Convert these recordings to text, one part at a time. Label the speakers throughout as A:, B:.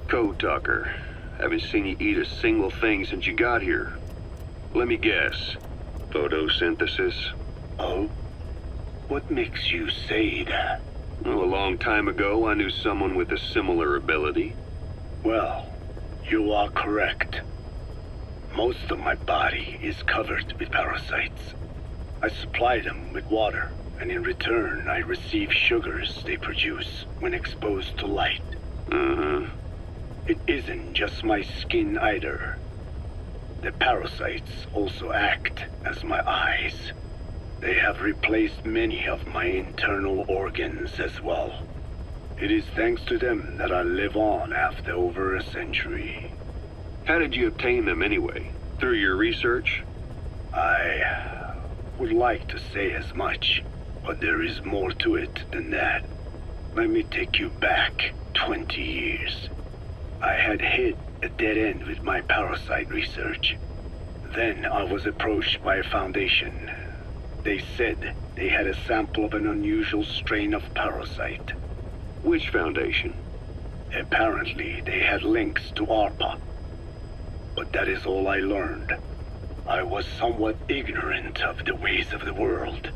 A: Code talker. Haven't seen you eat a single thing since you got here. Let me guess. Photosynthesis?
B: Oh? What makes you say that?
A: Well, a long time ago, I knew someone with a similar ability.
B: Well, you are correct. Most of my body is covered with parasites. I supply them with water, and in return, I receive sugars they produce when exposed to light. It isn't just my skin either. The parasites also act as my eyes. They have replaced many of my internal organs as well. It is thanks to them that I live on after over a century.
A: How did you obtain them anyway? Through your research?
B: I would like to say as much, but there is more to it than that. Let me take you back 20 years. I had hit a dead end with my parasite research. Then I was approached by a foundation. They said they had a sample of an unusual strain of parasite.
A: Which foundation?
B: Apparently, they had links to ARPA. But that is all I learned. I was somewhat ignorant of the ways of the world.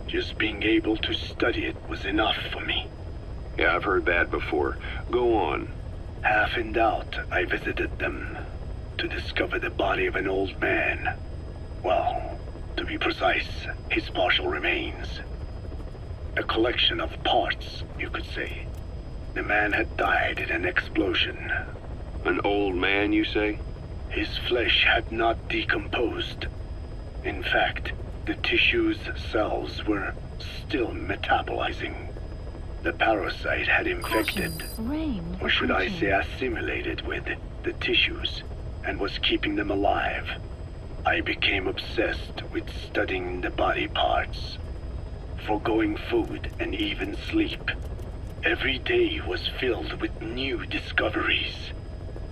B: Just being able to study it was enough for me.
A: Yeah, I've heard that before. Go on.
B: Half in doubt, I visited them to discover the body of an old man. Well, to be precise, his partial remains. A collection of parts, you could say. The man had died in an explosion.
A: An old man, you say?
B: His flesh had not decomposed. In fact, the tissue's cells were still metabolizing. The parasite had infected, or should I say assimilated with, the tissues, and was keeping them alive. I became obsessed with studying the body parts, foregoing food and even sleep. Every day was filled with new discoveries.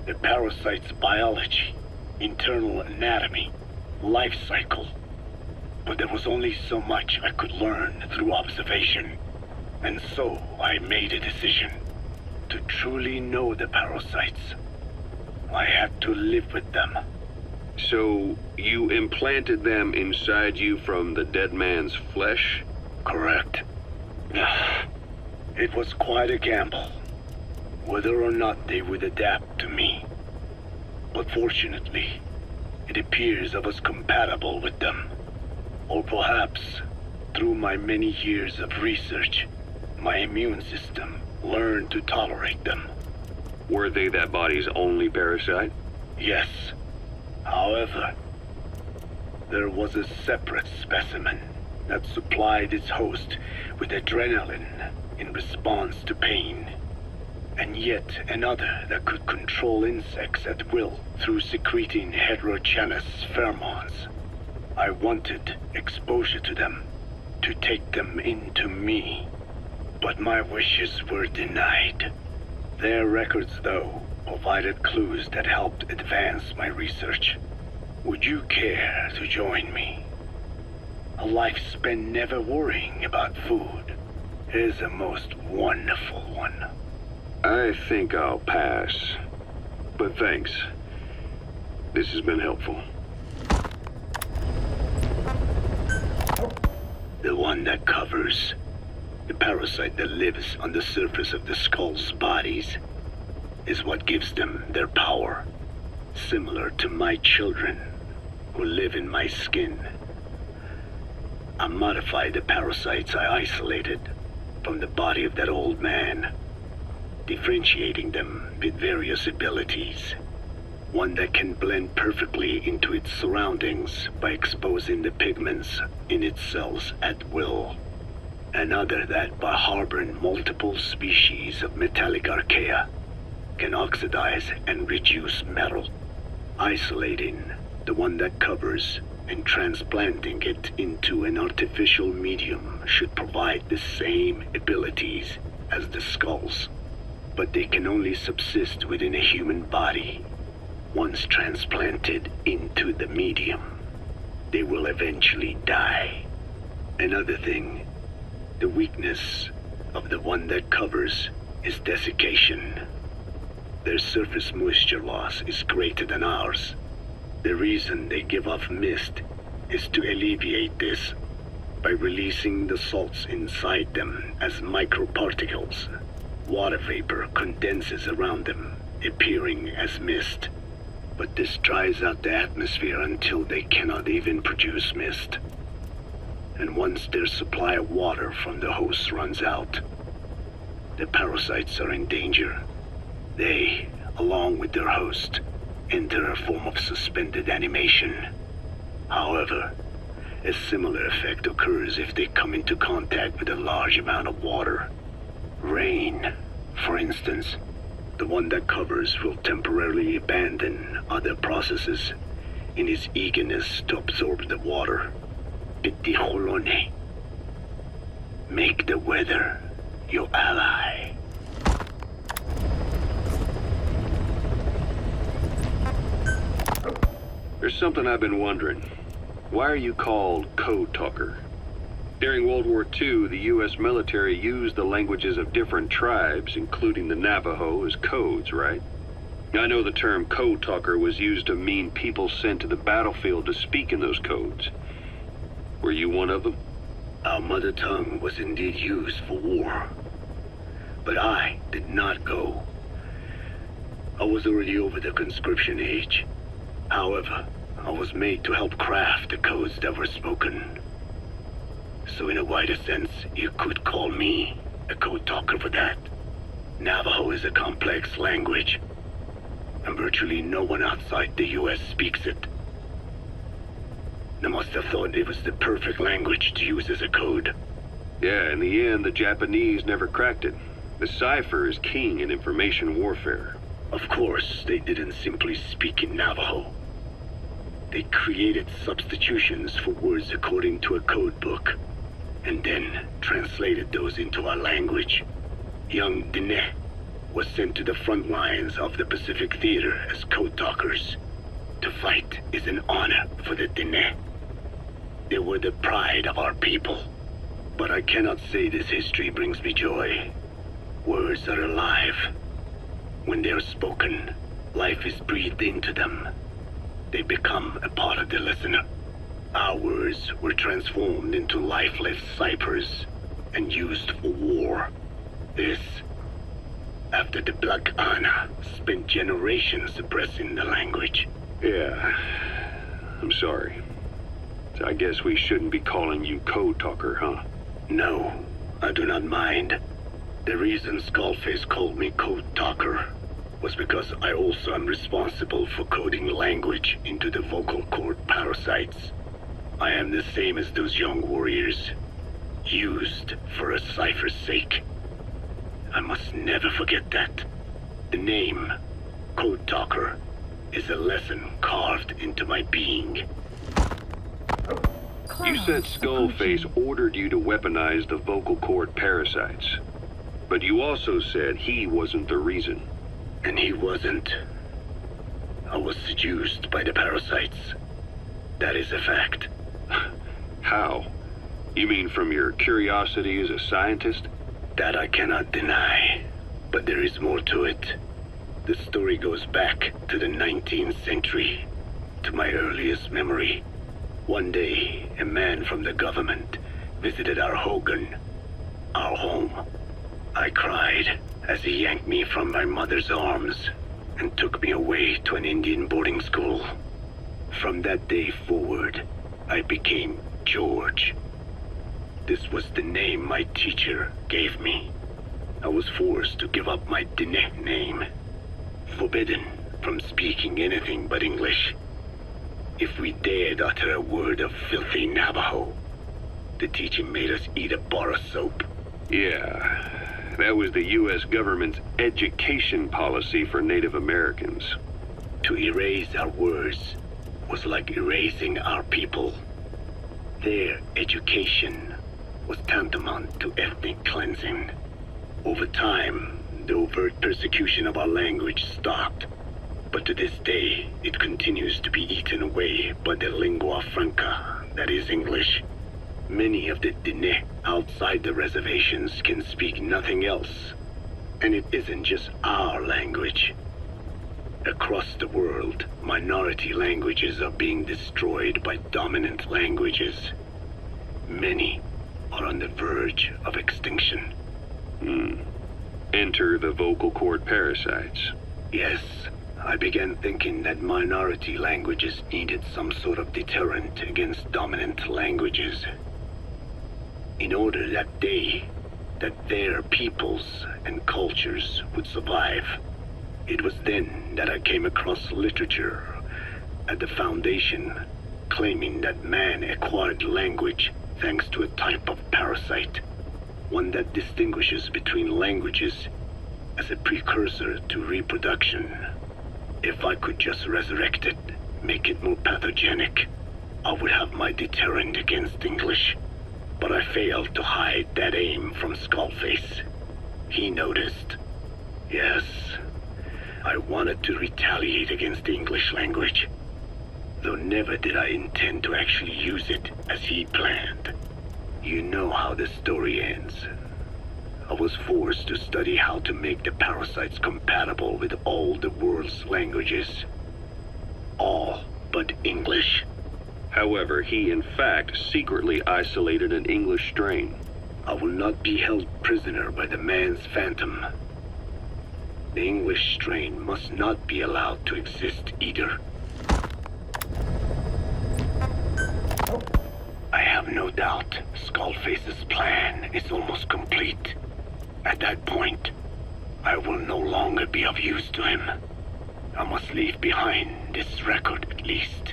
B: The parasite's biology, internal anatomy, life cycle. But there was only so much I could learn through observation. And so I made a decision. To truly know the parasites, I had to live with them.
A: So, you implanted them inside you from the dead man's flesh?
B: Correct. It was quite a gamble, whether or not they would adapt to me. But fortunately, it appears I was compatible with them. Or perhaps, through my many years of research, my immune system learned to tolerate them.
A: Were they that body's only parasite?
B: Yes. However, there was a separate specimen that supplied its host with adrenaline in response to pain, and yet another that could control insects at will through secreting heterogeneous pheromones. I wanted exposure to them, to take them into me, but my wishes were denied. Their records, though, provided clues that helped advance my research. Would you care to join me? A life spent never worrying about food is a most wonderful one.
A: I think I'll pass. But thanks. This has been helpful.
B: The one that covers. The parasite that lives on the surface of the skull's bodies is what gives them their power. Similar to my children, who live in my skin. I modified the parasites I isolated from the body of that old man, differentiating them with various abilities. One that can blend perfectly into its surroundings by exposing the pigments in its cells at will. Another that, by harboring multiple species of metallic archaea, can oxidize and reduce metal. Isolating the one that covers and transplanting it into an artificial medium should provide the same abilities as the skulls, but they can only subsist within a human body. Once transplanted into the medium, they will eventually die. Another thing, the weakness of the one that covers is desiccation. Their surface moisture loss is greater than ours. The reason they give off mist is to alleviate this by releasing the salts inside them as microparticles. Water vapor condenses around them, appearing as mist. But this dries out the atmosphere until they cannot even produce mist. And once their supply of water from the host runs out, the parasites are in danger. They, along with their host, enter a form of suspended animation. However, a similar effect occurs if they come into contact with a large amount of water. Rain, for instance. The one that covers will temporarily abandon other processes in his eagerness to absorb the water. Make the weather your ally.
A: There's something I've been wondering. Why are you called Code Talker? During World War II, the U.S. military used the languages of different tribes, including the Navajo, as codes, right? I know the term Code Talker was used to mean people sent to the battlefield to speak in those codes. Were you one of them?
B: Our mother tongue was indeed used for war. But I did not go. I was already over the conscription age. However, I was made to help craft the codes that were spoken. So in a wider sense, you could call me a code talker for that. Navajo is a complex language, and virtually no one outside the US speaks it. They must have thought it was the perfect language to use as a code.
A: Yeah, in the end, the Japanese never cracked it. The cipher is king in information warfare.
B: Of course, they didn't simply speak in Navajo. They created substitutions for words according to a code book, and then translated those into our language. Young Dene was sent to the front lines of the Pacific Theater as code talkers. To fight is an honor for the Dene. They were the pride of our people. But I cannot say this history brings me joy. Words are alive. When they are spoken, life is breathed into them. They become a part of the listener. Our words were transformed into lifeless ciphers and used for war. This, after the Black Ana spent generations suppressing the language.
A: Yeah, I'm sorry. So I guess we shouldn't be calling you Code Talker, huh?
B: No, I do not mind. The reason Skullface called me Code Talker was because I also am responsible for coding language into the vocal cord parasites. I am the same as those young warriors, used for a cipher's sake. I must never forget that. The name, Code Talker, is a lesson carved into my being.
A: You said Skullface ordered you to weaponize the vocal cord parasites. But you also said he wasn't the reason.
B: And he wasn't. I was seduced by the parasites. That is a fact.
A: How? You mean from your curiosity as a scientist?
B: That I cannot deny. But there is more to it. The story goes back to the 19th century, to my earliest memory. One day, a man from the government visited our Hogan, our home. I cried as he yanked me from my mother's arms and took me away to an Indian boarding school. From that day forward, I became George. This was the name my teacher gave me. I was forced to give up my Dene name, forbidden from speaking anything but English. If we dared utter a word of filthy Navajo, the teacher made us eat a bar of soap.
A: Yeah, that was the U.S. government's education policy for Native Americans.
B: To erase our words was like erasing our people. Their education was tantamount to ethnic cleansing. Over time, the overt persecution of our language stopped. But to this day, it continues to be eaten away by the lingua franca, that is English. Many of the Dene outside the reservations can speak nothing else. And it isn't just our language. Across the world, minority languages are being destroyed by dominant languages. Many are on the verge of extinction.
A: Enter the vocal cord parasites.
B: Yes, I began thinking that minority languages needed some sort of deterrent against dominant languages. In order that their peoples and cultures would survive. It was then that I came across literature at the Foundation claiming that man acquired language thanks to a type of parasite, one that distinguishes between languages as a precursor to reproduction. If I could just resurrect it, make it more pathogenic, I would have my deterrent against English. But I failed to hide that aim from Skullface. He noticed. Yes, I wanted to retaliate against the English language, though never did I intend to actually use it as he planned. You know how the story ends. I was forced to study how to make the parasites compatible with all the world's languages. All but English.
A: However, he in fact secretly isolated an English strain.
B: I will not be held prisoner by the man's phantom. The English strain must not be allowed to exist either. I have no doubt Skullface's plan is almost complete. At that point, I will no longer be of use to him. I must leave behind this record at least.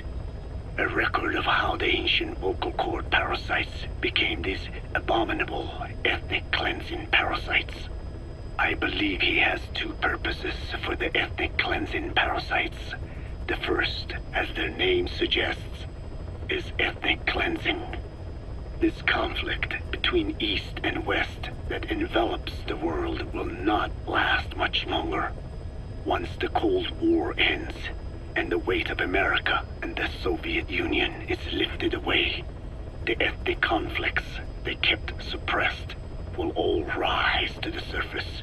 B: A record of how the ancient vocal cord parasites became these abominable ethnic cleansing parasites. I believe he has two purposes for the ethnic cleansing parasites. The first, as their name suggests, is ethnic cleansing. This conflict between East and West that envelops the world will not last much longer. Once the Cold War ends, and the weight of America and the Soviet Union is lifted away, the ethnic conflicts they kept suppressed will all rise to the surface.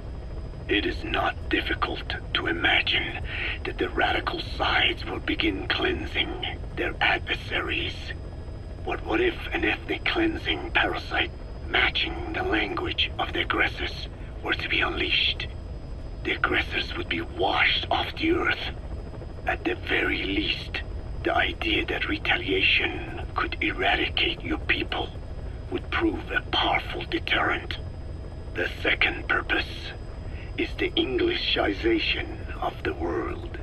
B: It is not difficult to imagine that the radical sides will begin cleansing their adversaries. But what if an ethnic cleansing parasite matching the language of the aggressors were to be unleashed? The aggressors would be washed off the earth. At the very least, the idea that retaliation could eradicate your people would prove a powerful deterrent. The second purpose is the Englishization of the world.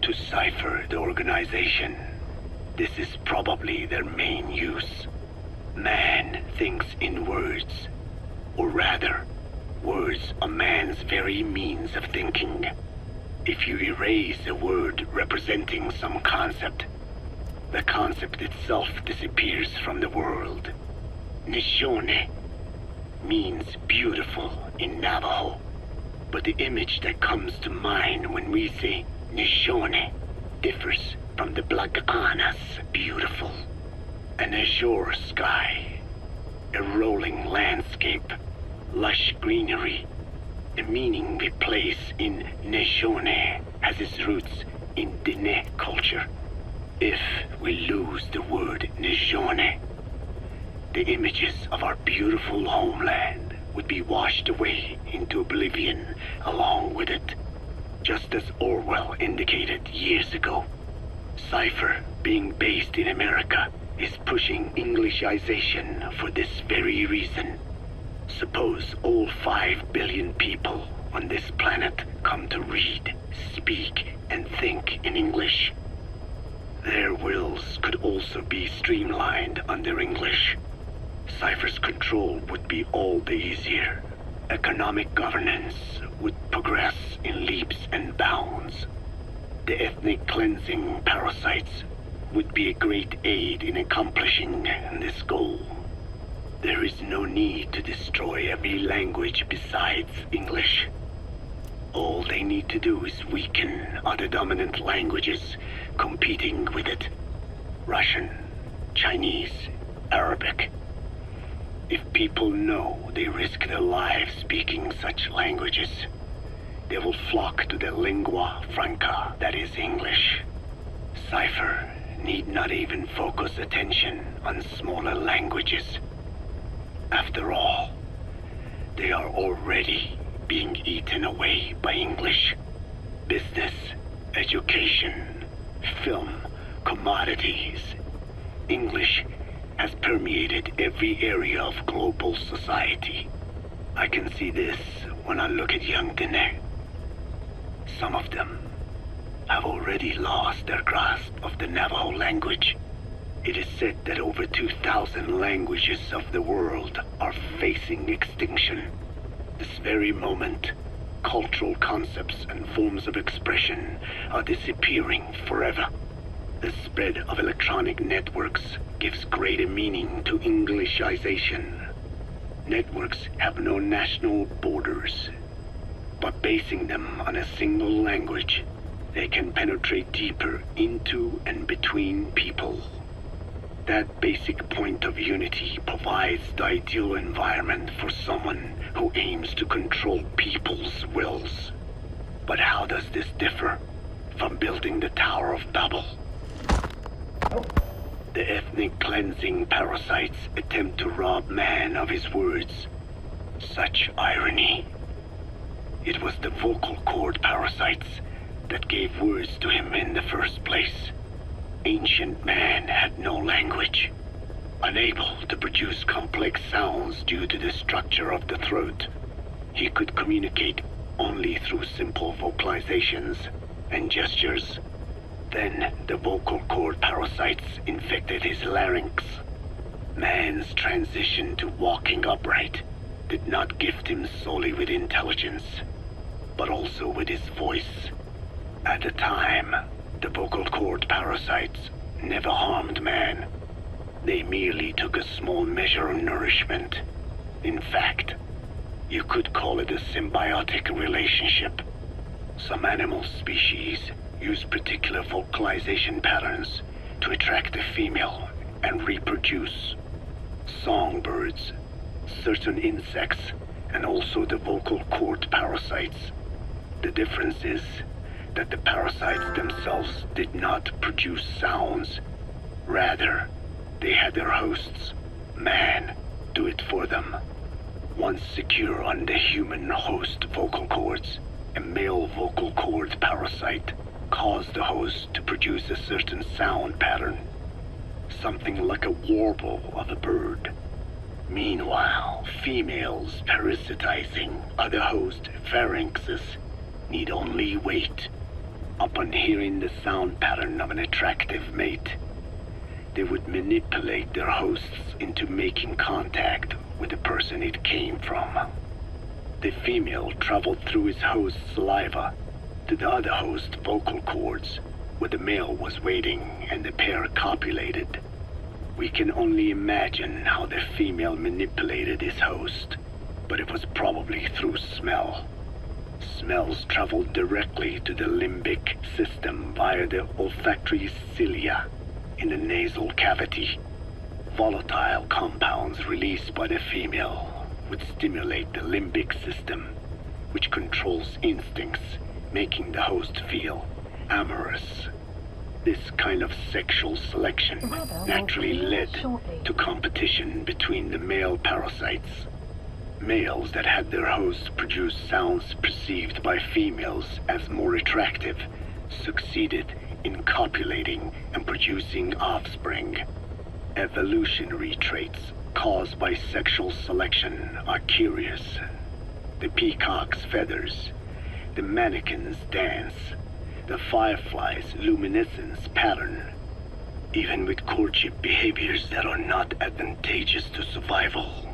B: To cipher the organization, this is probably their main use. Man thinks in words, or rather, words are man's very means of thinking. If you erase a word representing some concept, the concept itself disappears from the world. Nishone means beautiful in Navajo, but the image that comes to mind when we say Nishone differs from the Blagana's beautiful. An azure sky, a rolling landscape, lush greenery. The meaning we place in Nishone has its roots in Dene culture. If we lose the word Nishone, the images of our beautiful homeland would be washed away into oblivion along with it, just as Orwell indicated years ago. Cipher, being based in America, is pushing Englishization for this very reason. Suppose all 5 billion people on this planet come to read, speak, and think in English. Their wills could also be streamlined under English. Cipher's control would be all the easier. Economic governance would progress in leaps and bounds. The ethnic cleansing parasites would be a great aid in accomplishing this goal. There is no need to destroy every language besides English. All they need to do is weaken other dominant languages competing with it. Russian, Chinese, Arabic. If people know they risk their lives speaking such languages, they will flock to the lingua franca that is English. Cipher need not even focus attention on smaller languages. After all, they are already being eaten away by English. Business, education, film, commodities. English has permeated every area of global society. I can see this when I look at young Dene. Some of them have already lost their grasp of the Navajo language. It is said that over 2,000 languages of the world are facing extinction. This very moment, cultural concepts and forms of expression are disappearing forever. The spread of electronic networks gives greater meaning to Englishization. Networks have no national borders. By basing them on a single language, they can penetrate deeper into and between people. That basic point of unity provides the ideal environment for someone who aims to control people's wills. But how does this differ from building the Tower of Babel? The ethnic cleansing parasites attempt to rob man of his words. Such irony. It was the vocal cord parasites that gave words to him in the first place. Ancient man had no language. Unable to produce complex sounds due to the structure of the throat, he could communicate only through simple vocalizations and gestures. Then the vocal cord parasites infected his larynx. Man's transition to walking upright did not gift him solely with intelligence, but also with his voice. At the time, the vocal cord parasites never harmed man. They merely took a small measure of nourishment. In fact, you could call it a symbiotic relationship. Some animal species use particular vocalization patterns to attract a female and reproduce. Songbirds, certain insects, and also the vocal cord parasites. The difference is that the parasites themselves did not produce sounds. Rather, they had their hosts, man, do it for them. Once secure on the human host vocal cords, a male vocal cord parasite caused the host to produce a certain sound pattern, something like a warble of a bird. Meanwhile, females parasitizing other host pharynxes need only wait. Upon hearing the sound pattern of an attractive mate, they would manipulate their hosts into making contact with the person it came from. The female traveled through his host's saliva to the other host's vocal cords, where the male was waiting, and the pair copulated. We can only imagine how the female manipulated his host, but it was probably through smell. Smells traveled directly to the limbic system via the olfactory cilia in the nasal cavity. Volatile compounds released by the female would stimulate the limbic system, which controls instincts, making the host feel amorous. This kind of sexual selection naturally led to competition between the male parasites. Males that had their hosts produce sounds perceived by females as more attractive succeeded in copulating and producing offspring. Evolutionary traits caused by sexual selection are curious. The peacock's feathers, the mannequin's dance, the firefly's luminescence pattern. Even with courtship behaviors that are not advantageous to survival,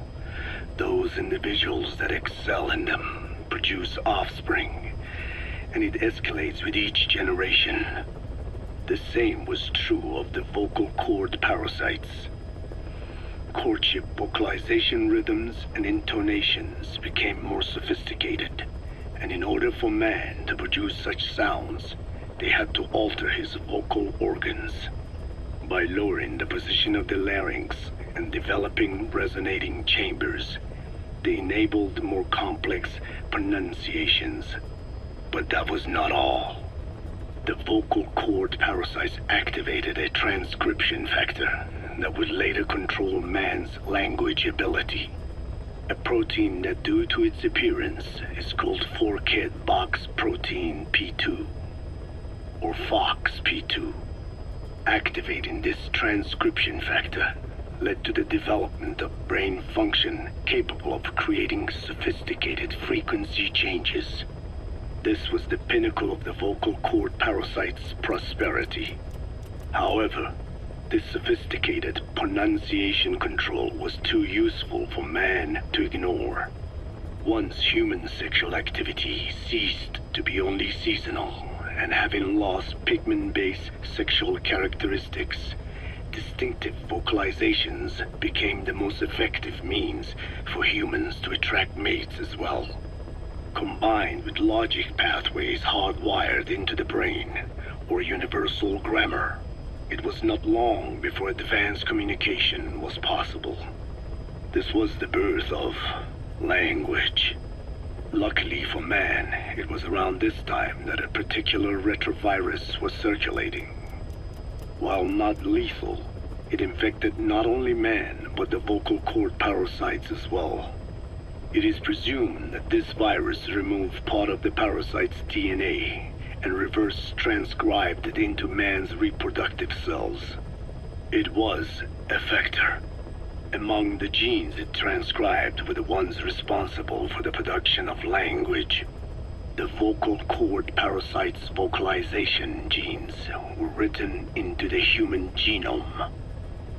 B: those individuals that excel in them produce offspring, and it escalates with each generation. The same was true of the vocal cord parasites. Courtship vocalization rhythms and intonations became more sophisticated, and in order for man to produce such sounds, they had to alter his vocal organs. By lowering the position of the larynx and developing resonating chambers, they enabled more complex pronunciations. But that was not all. The vocal cord parasites activated a transcription factor that would later control man's language ability. A protein that, due to its appearance, is called forkhead box protein P2, or FOXP2. Activating this transcription factor led to the development of brain function capable of creating sophisticated frequency changes. This was the pinnacle of the vocal cord parasite's prosperity. However, this sophisticated pronunciation control was too useful for man to ignore. Once human sexual activity ceased to be only seasonal, and having lost pigment-based sexual characteristics, distinctive vocalizations became the most effective means for humans to attract mates as well. Combined with logic pathways hardwired into the brain, or universal grammar, it was not long before advanced communication was possible. This was the birth of language. Luckily for man, it was around this time that a particular retrovirus was circulating. While not lethal, it infected not only man, but the vocal cord parasites as well. It is presumed that this virus removed part of the parasite's DNA and reverse transcribed it into man's reproductive cells. It was a factor. Among the genes it transcribed were the ones responsible for the production of language. The vocal cord parasite's vocalization genes were written into the human genome.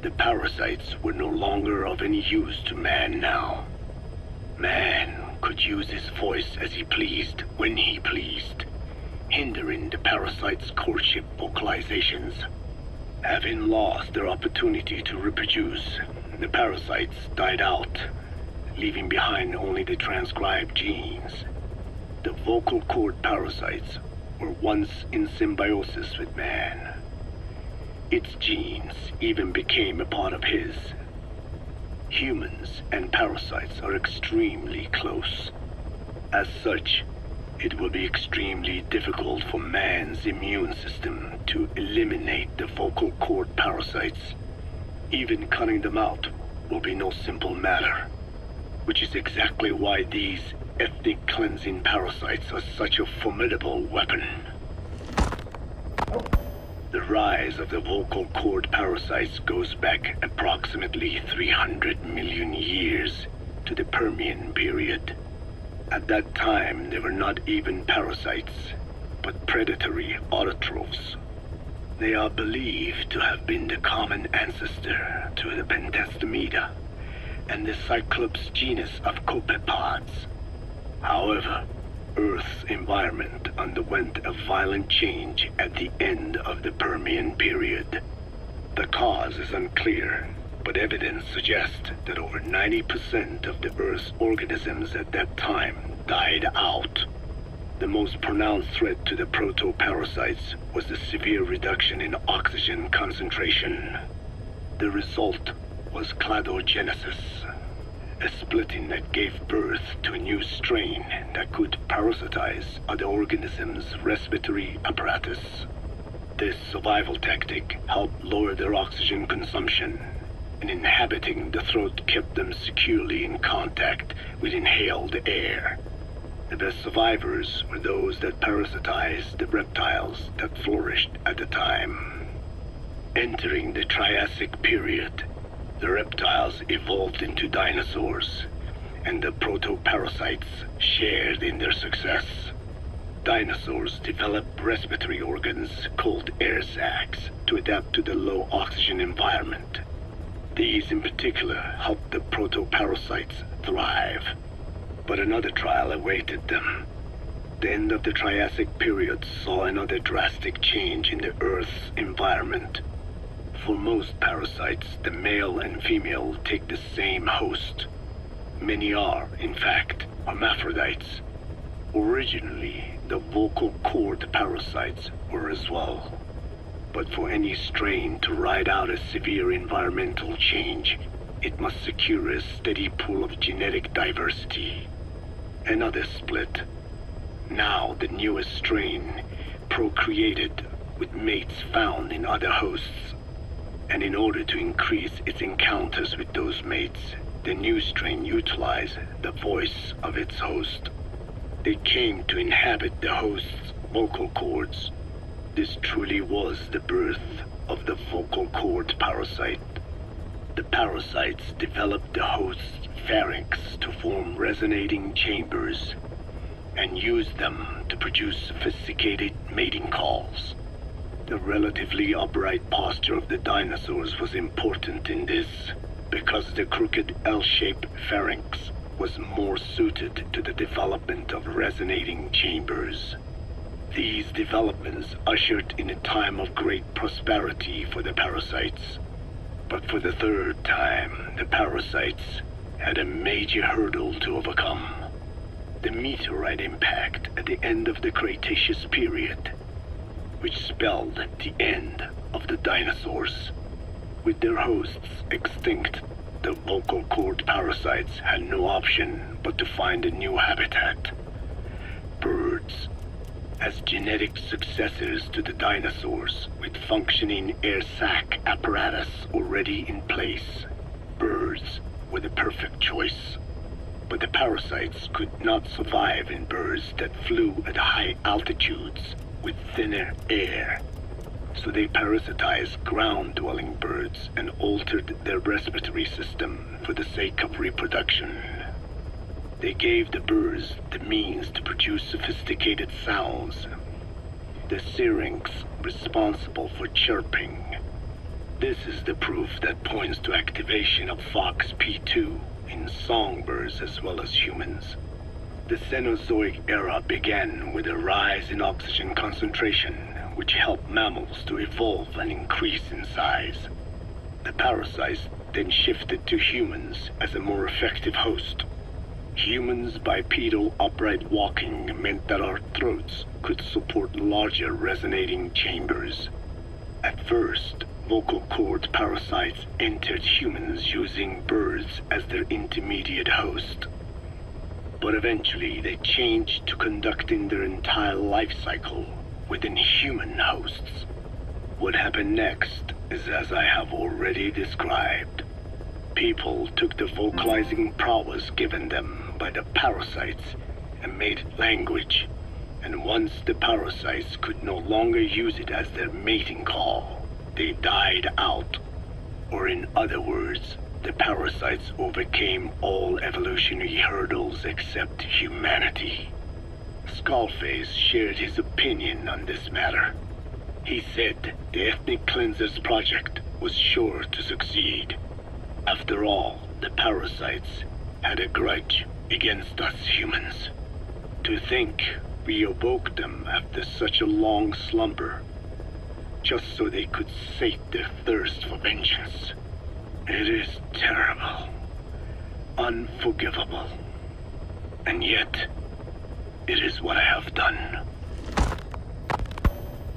B: The parasites were no longer of any use to man now. Man could use his voice as he pleased, when he pleased, hindering the parasite's courtship vocalizations. Having lost their opportunity to reproduce, the parasites died out, leaving behind only the transcribed genes. The vocal cord parasites were once in symbiosis with man. Its genes even became a part of his. Humans and parasites are extremely close. As such, it will be extremely difficult for man's immune system to eliminate the vocal cord parasites. Even cutting them out will be no simple matter, which is exactly why these ethnic cleansing parasites are such a formidable weapon. The rise of the vocal cord parasites goes back approximately 300 million years to the Permian period. At that time, they were not even parasites, but predatory autotrophs. They are believed to have been the common ancestor to the Pentastomida and the Cyclops genus of copepods. However, Earth's environment underwent a violent change at the end of the Permian period. The cause is unclear, but evidence suggests that over 90% of the Earth's organisms at that time died out. The most pronounced threat to the proto-parasites was the severe reduction in oxygen concentration. The result was cladogenesis, a splitting that gave birth to a new strain that could parasitize other organisms' respiratory apparatus. This survival tactic helped lower their oxygen consumption, and inhabiting the throat kept them securely in contact with inhaled air. The best survivors were those that parasitized the reptiles that flourished at the time. Entering the Triassic period, the reptiles evolved into dinosaurs, and the proto-parasites shared in their success. Dinosaurs developed respiratory organs called air sacs to adapt to the low oxygen environment. These in particular helped the proto-parasites thrive. But another trial awaited them. The end of the Triassic period saw another drastic change in the Earth's environment. For most parasites, the male and female take the same host. Many are, in fact, hermaphrodites. Originally, the vocal cord parasites were as well. But for any strain to ride out a severe environmental change, it must secure a steady pool of genetic diversity. Another split. Now the newest strain procreated with mates found in other hosts, and in order to increase its encounters with those mates, the new strain utilized the voice of its host. They came to inhabit the host's vocal cords. This truly was the birth of the vocal cord parasite. The parasites developed the host's pharynx to form resonating chambers and used them to produce sophisticated mating calls. The relatively upright posture of the dinosaurs was important in this, because the crooked L-shaped pharynx was more suited to the development of resonating chambers. These developments ushered in a time of great prosperity for the parasites. But for the third time, the parasites had a major hurdle to overcome. The meteorite impact at the end of the Cretaceous period, which spelled the end of the dinosaurs. With their hosts extinct, the vocal cord parasites had no option but to find a new habitat. Birds. As genetic successors to the dinosaurs, with functioning air sac apparatus already in place, birds were the perfect choice. But the parasites could not survive in birds that flew at high altitudes with thinner air, so they parasitized ground-dwelling birds and altered their respiratory system for the sake of reproduction. They gave the birds the means to produce sophisticated sounds, the syrinx responsible for chirping. This is the proof that points to activation of FOXP2 in songbirds as well as humans. The Cenozoic Era began with a rise in oxygen concentration, which helped mammals to evolve and increase in size. The parasites then shifted to humans as a more effective host. Humans' bipedal upright walking meant that our throats could support larger resonating chambers. At first, vocal cord parasites entered humans using birds as their intermediate host. But eventually they changed to conducting their entire life cycle within human hosts. What happened next is as I have already described. People took the vocalizing prowess given them by the parasites and made it language, and once the parasites could no longer use it as their mating call, they died out. Or in other words, the parasites overcame all evolutionary hurdles except humanity. Skullface shared his opinion on this matter. He said the Ethnic Cleansers Project was sure to succeed. After all, the parasites had a grudge against us humans. To think we awoke them after such a long slumber, just so they could sate their thirst for vengeance. It is terrible, unforgivable, and yet it is what I have done.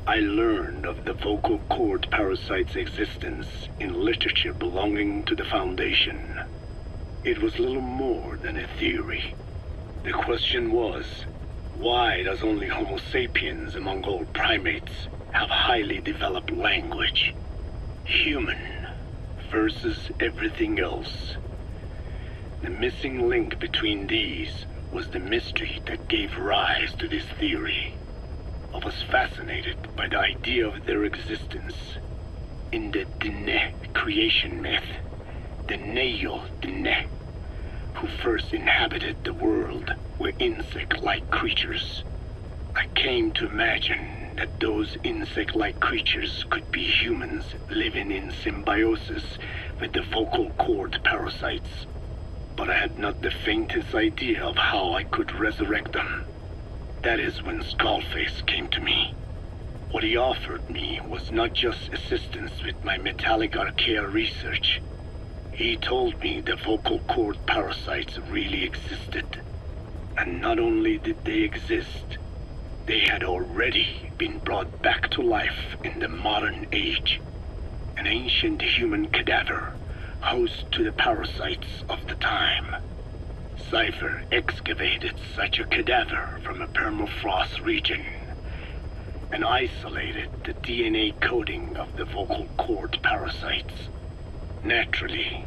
B: I learned of the vocal cord parasite's existence in literature belonging to the Foundation. It was little more than a theory. The question was, why does only Homo sapiens among all primates have highly developed language? Human versus everything else. The missing link between these was the mystery that gave rise to this theory. I was fascinated by the idea of their existence. In the Dene creation myth, the Neo Dene, who first inhabited the world, were insect-like creatures. I came to imagine that those insect-like creatures could be humans living in symbiosis with the vocal cord parasites. But I had not the faintest idea of how I could resurrect them. That is when Skullface came to me. What he offered me was not just assistance with my metallic archaea research. He told me the vocal cord parasites really existed. And not only did they exist, they had already been brought back to life in the modern age. An ancient human cadaver, host to the parasites of the time. Cipher excavated such a cadaver from a permafrost region and isolated the DNA coding of the vocal cord parasites. Naturally,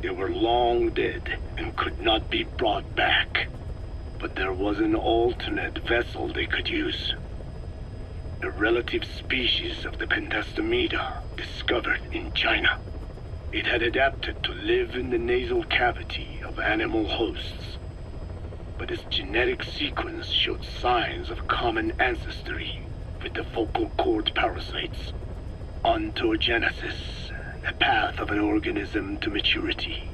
B: they were long dead and could not be brought back, but there was an alternate vessel they could use. A relative species of the Pentastomida discovered in China. It had adapted to live in the nasal cavity of animal hosts, but its genetic sequence showed signs of common ancestry with the vocal cord parasites. Ontogenesis, the path of an organism to maturity,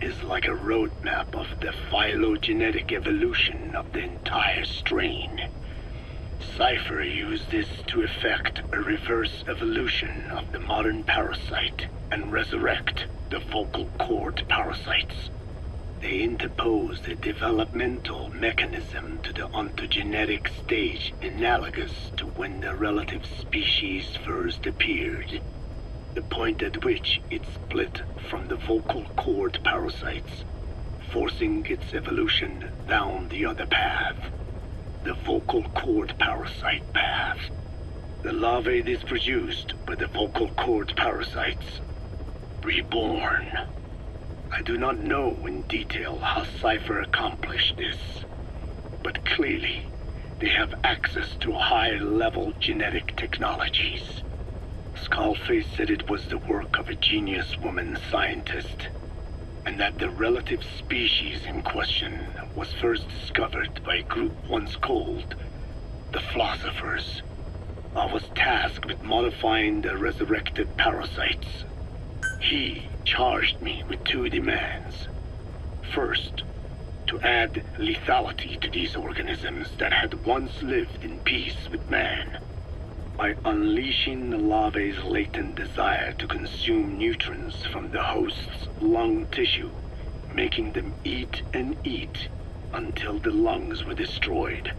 B: is like a roadmap of the phylogenetic evolution of the entire strain. Cipher used this to effect a reverse evolution of the modern parasite and resurrect the vocal cord parasites. They interposed a developmental mechanism to the ontogenetic stage analogous to when the relative species first appeared, the point at which it split from the vocal cord parasites, forcing its evolution down the other path, the vocal cord parasite path. The larvae this produced by the vocal cord parasites, reborn. I do not know in detail how Cipher accomplished this, but clearly they have access to high-level genetic technologies. Skullface said it was the work of a genius woman scientist, and that the relative species in question was first discovered by a group once called the Philosophers. I was tasked with modifying the resurrected parasites. He charged me with two demands. First, to add lethality to these organisms that had once lived in peace with man, by unleashing the larvae's latent desire to consume nutrients from the host's lung tissue, making them eat and eat until the lungs were destroyed.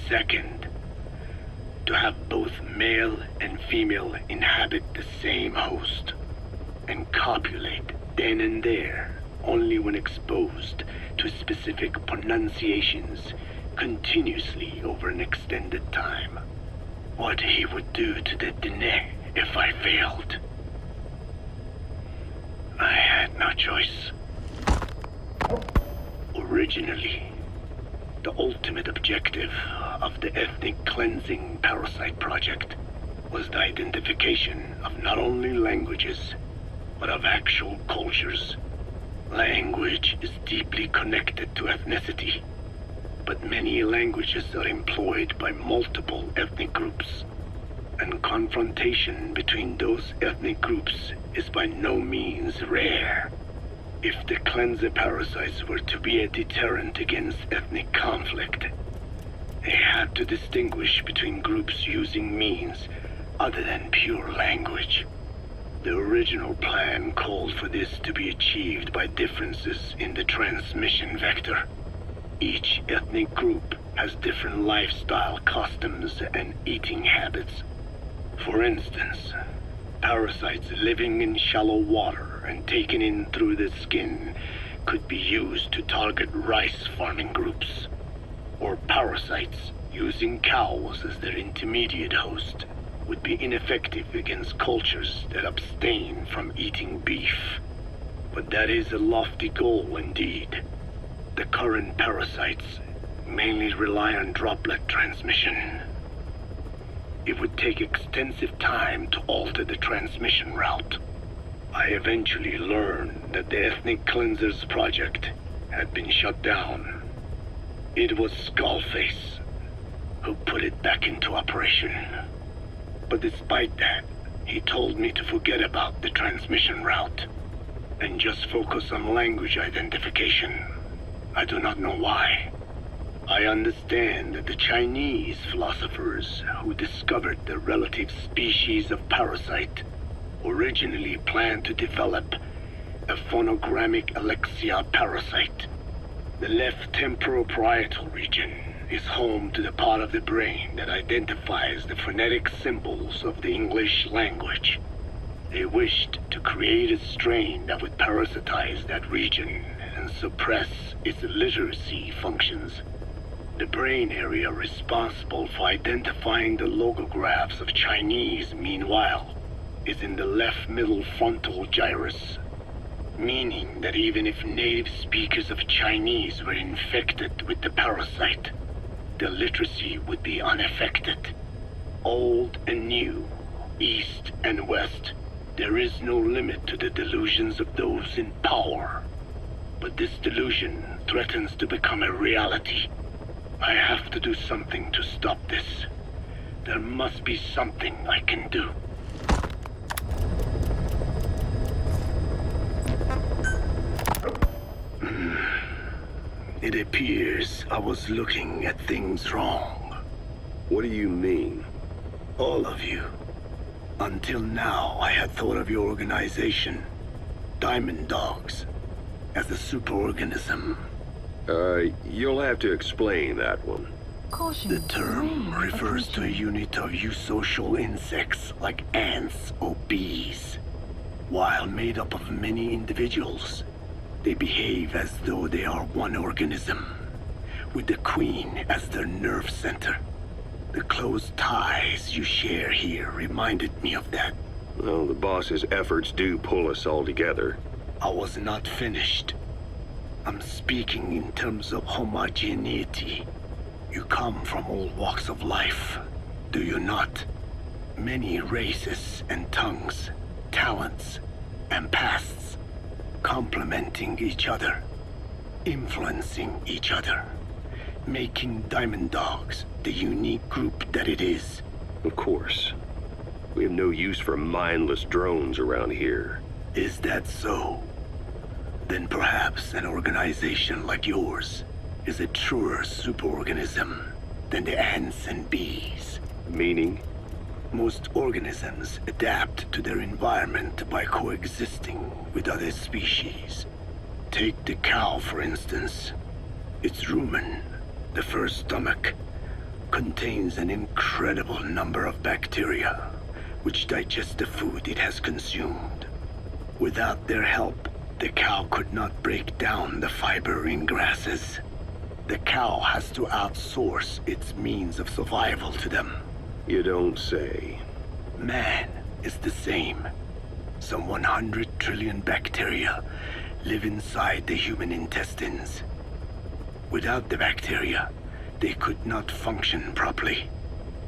B: Second, to have both male and female inhabit the same host and copulate then and there only when exposed to specific pronunciations continuously over an extended time. What he would do to the Dene if I failed. I had no choice. Originally, the ultimate objective of the ethnic cleansing parasite project was the identification of not only languages, but of actual cultures. Language is deeply connected to ethnicity, but many languages are employed by multiple ethnic groups, and confrontation between those ethnic groups is by no means rare. If the cleanser parasites were to be a deterrent against ethnic conflict, they had to distinguish between groups using means other than pure language. The original plan called for this to be achieved by differences in the transmission vector. Each ethnic group has different lifestyle customs and eating habits. For instance, parasites living in shallow water and taken in through the skin could be used to target rice farming groups, or parasites using cows as their intermediate host would be ineffective against cultures that abstain from eating beef. But that is a lofty goal indeed. The current parasites mainly rely on droplet transmission. It would take extensive time to alter the transmission route. I eventually learned that the Ethnic Cleansers project had been shut down. It was Skullface who put it back into operation. But despite that, he told me to forget about the transmission route and just focus on language identification. I do not know why. I understand that the Chinese philosophers who discovered the relative species of parasite originally planned to develop a phonogrammic alexia parasite. The left temporoparietal region is home to the part of the brain that identifies the phonetic symbols of the English language. They wished to create a strain that would parasitize that region and suppress its literacy functions. The brain area responsible for identifying the logographs of Chinese, meanwhile, is in the left middle frontal gyrus, meaning that even if native speakers of Chinese were infected with the parasite, the literacy would be unaffected. Old and new, east and west, there is no limit to the delusions of those in power. But this delusion threatens to become a reality. I have to do something to stop this. There must be something I can do. It appears I was looking at things wrong.
A: What do you mean?
B: All of you. Until now, I had thought of your organization, Diamond Dogs, as a superorganism.
A: You'll have to explain that one.
B: The term refers to a unit of eusocial insects like ants or bees. While made up of many individuals, they behave as though they are one organism, with the queen as their nerve center. The close ties you share here reminded me of that.
A: Well, the boss's efforts do pull us all together.
B: I was not finished. I'm speaking in terms of homogeneity. You come from all walks of life, do you not? Many races and tongues, talents and pasts, complementing each other, influencing each other, making Diamond Dogs the unique group that it is.
A: Of course. We have no use for mindless drones around here.
B: Is that so? Then perhaps an organization like yours is a truer superorganism than the ants and bees.
A: Meaning?
B: Most organisms adapt to their environment by coexisting with other species. Take the cow, for instance. Its rumen, the first stomach, contains an incredible number of bacteria which digest the food it has consumed. Without their help, the cow could not break down the fiber in grasses. The cow has to outsource its means of survival to them.
A: You don't say.
B: Man is the same. Some 100 trillion bacteria live inside the human intestines. Without the bacteria, they could not function properly.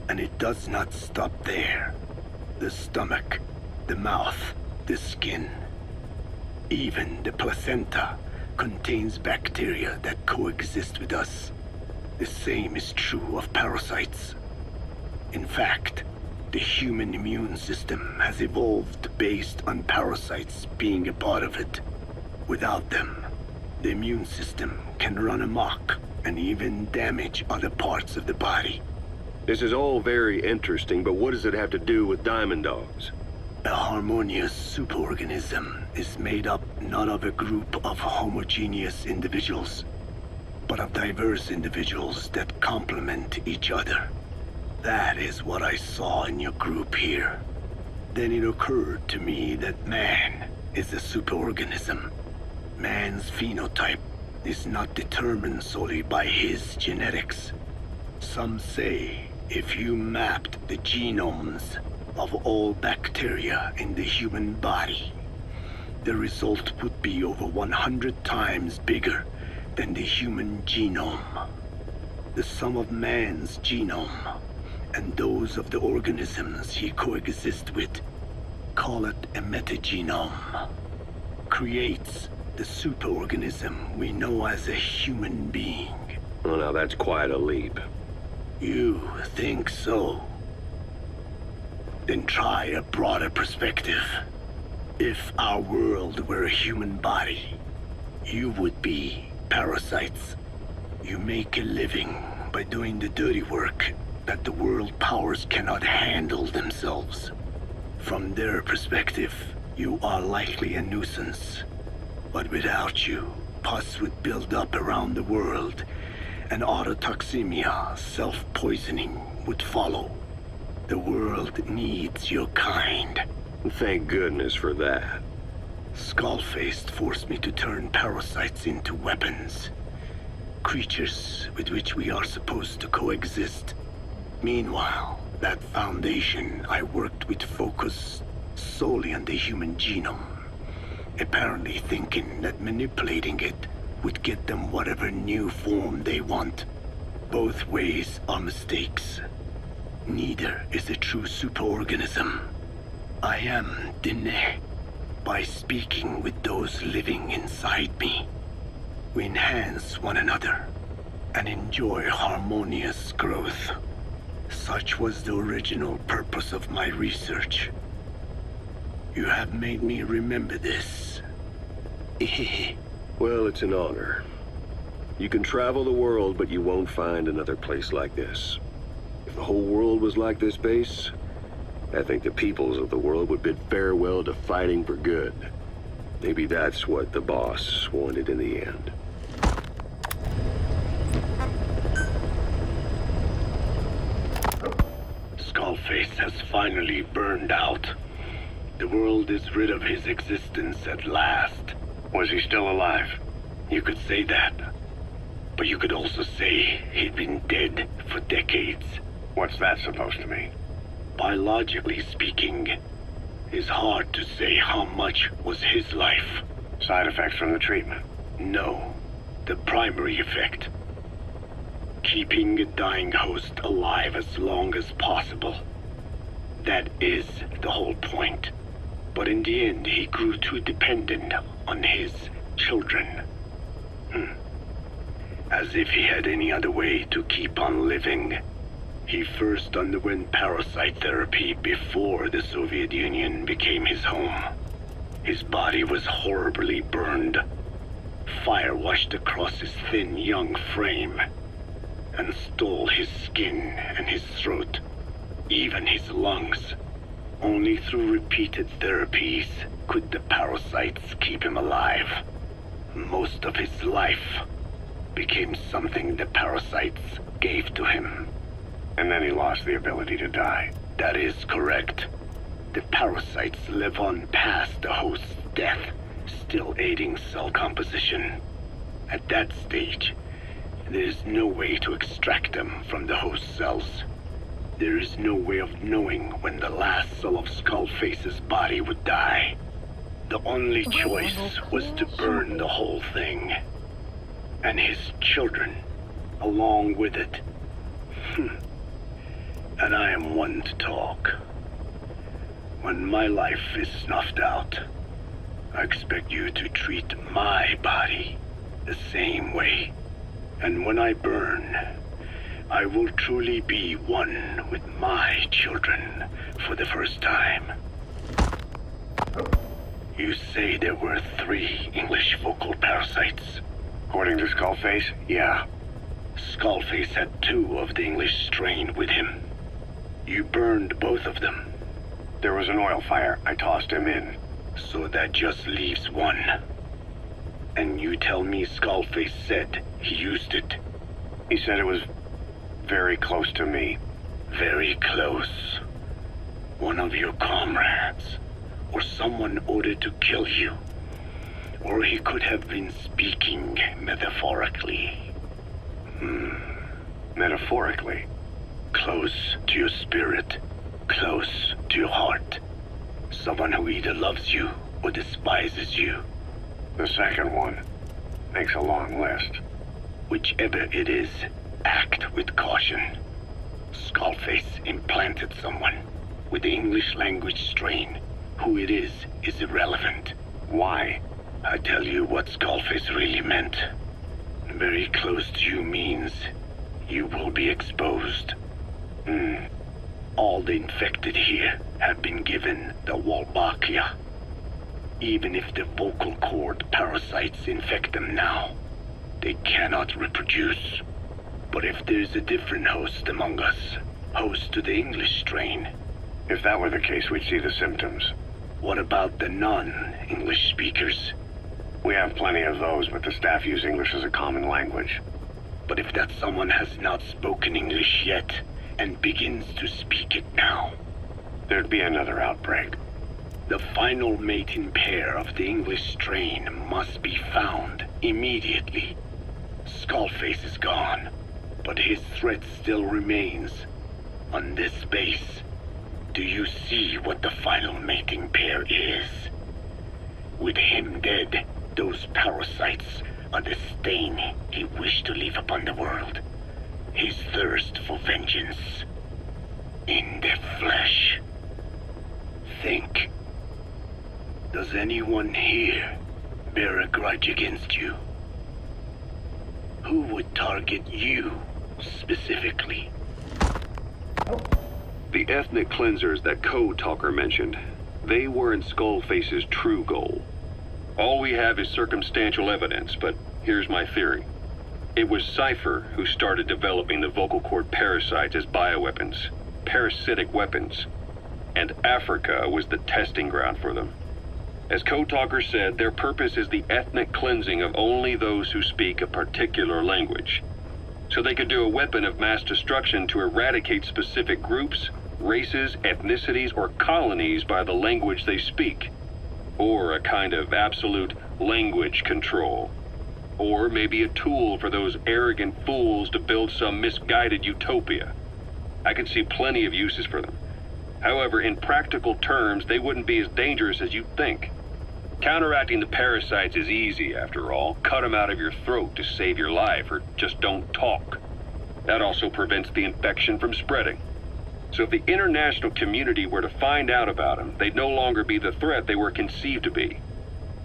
B: And it does not stop there. The stomach, the mouth, the skin, even the placenta contains bacteria that coexist with us. The same is true of parasites. In fact, the human immune system has evolved based on parasites being a part of it. Without them, the immune system can run amok and even damage other parts of the body.
A: This is all very interesting, but what does it have to do with Diamond Dogs?
B: A harmonious superorganism is made up not of a group of homogeneous individuals, but of diverse individuals that complement each other. That is what I saw in your group here. Then it occurred to me that man is a superorganism. Man's phenotype is not determined solely by his genetics. Some say if you mapped the genomes of all bacteria in the human body, the result would be over 100 times bigger than the human genome. The sum of man's genome and those of the organisms he coexists with, call it a metagenome, creates the superorganism we know as a human being.
A: Well, now that's quite a leap.
B: You think so? Then try a broader perspective. If our world were a human body, you would be parasites. You make a living by doing the dirty work that the world powers cannot handle themselves. From their perspective, you are likely a nuisance. But without you, pus would build up around the world, and autotoxemia, self-poisoning, would follow. The world needs your kind.
A: Thank goodness for that.
B: Skull-faced forced me to turn parasites into weapons. Creatures with which we are supposed to coexist. Meanwhile, that foundation I worked with focused solely on the human genome. Apparently thinking that manipulating it would get them whatever new form they want. Both ways are mistakes. Neither is a true superorganism. I am Dine. By speaking with those living inside me, we enhance one another and enjoy harmonious growth. Such was the original purpose of my research. You have made me remember this.
A: Well, it's an honor. You can travel the world, but you won't find another place like this. If the whole world was like this base, I think the peoples of the world would bid farewell to fighting for good. Maybe that's what the boss wanted in the end.
B: Skullface has finally burned out. The world is rid of his existence at last.
A: Was he still alive?
B: You could say that. But you could also say he'd been dead for decades.
A: What's that supposed to mean?
B: Biologically speaking, it's hard to say how much was his life.
A: Side effects from the treatment?
B: No, the primary effect. Keeping a dying host alive as long as possible. That is the whole point. But in the end, he grew too dependent on his children. As if he had any other way to keep on living. He first underwent parasite therapy before the Soviet Union became his home. His body was horribly burned. Fire washed across his thin young frame and stole his skin and his throat, even his lungs. Only through repeated therapies could the parasites keep him alive. Most of his life became something the parasites gave to him.
A: And then he lost the ability to die.
B: That is correct. The parasites live on past the host's death, still aiding cell composition. At that stage, there is no way to extract them from the host cells. There is no way of knowing when the last cell of Skullface's body would die. The only choice was to burn the whole thing. And his children, along with it. And I am one to talk. When my life is snuffed out, I expect you to treat my body the same way. And when I burn, I will truly be one with my children for the first time. You say there were 3 English vocal parasites.
A: According to Skullface, yeah.
B: Skullface had 2 of the English strain with him. You burned both of them.
A: There was an oil fire. I tossed him in.
B: So that just leaves 1. And you tell me Skullface said he used it.
A: He said it was very close to me.
B: Very close. One of your comrades. Or someone ordered to kill you. Or he could have been speaking metaphorically.
A: Metaphorically?
B: Close to your spirit. Close to your heart. Someone who either loves you or despises you.
A: The second one makes a long list.
B: Whichever it is, act with caution. Skullface implanted someone with the English language strain. Who it is irrelevant.
A: Why?
B: I tell you what Skullface really meant. Very close to you means you will be exposed. All the infected here have been given the Wolbachia. Even if the vocal cord parasites infect them now, they cannot reproduce. But if there's a different host among us, host to the English strain.
A: If that were the case, we'd see the symptoms.
B: What about the non-English speakers?
A: We have plenty of those, but the staff use English as a common language.
B: But if that someone has not spoken English yet, and begins to speak it now,
A: there'd be another outbreak.
B: The final mating pair of the English strain must be found immediately. Skullface is gone, but his threat still remains. On this base, do you see what the final mating pair is? With him dead, those parasites are the stain he wished to leave upon the world. His thirst for vengeance. In the flesh. Think. Does anyone here bear a grudge against you? Who would target you, specifically?
A: The ethnic cleansers that Code Talker mentioned, they weren't Skullface's true goal. All we have is circumstantial evidence, but here's my theory. It was Cypher who started developing the vocal cord parasites as bioweapons, parasitic weapons, and Africa was the testing ground for them. As Code Talker said, their purpose is the ethnic cleansing of only those who speak a particular language. So they could do a weapon of mass destruction to eradicate specific groups, races, ethnicities, or colonies by the language they speak. Or a kind of absolute language control. Or maybe a tool for those arrogant fools to build some misguided utopia. I can see plenty of uses for them. However, in practical terms, they wouldn't be as dangerous as you'd think. Counteracting the parasites is easy, after all. Cut them out of your throat to save your life, or just don't talk. That also prevents the infection from spreading. So if the international community were to find out about them, they'd no longer be the threat they were conceived to be.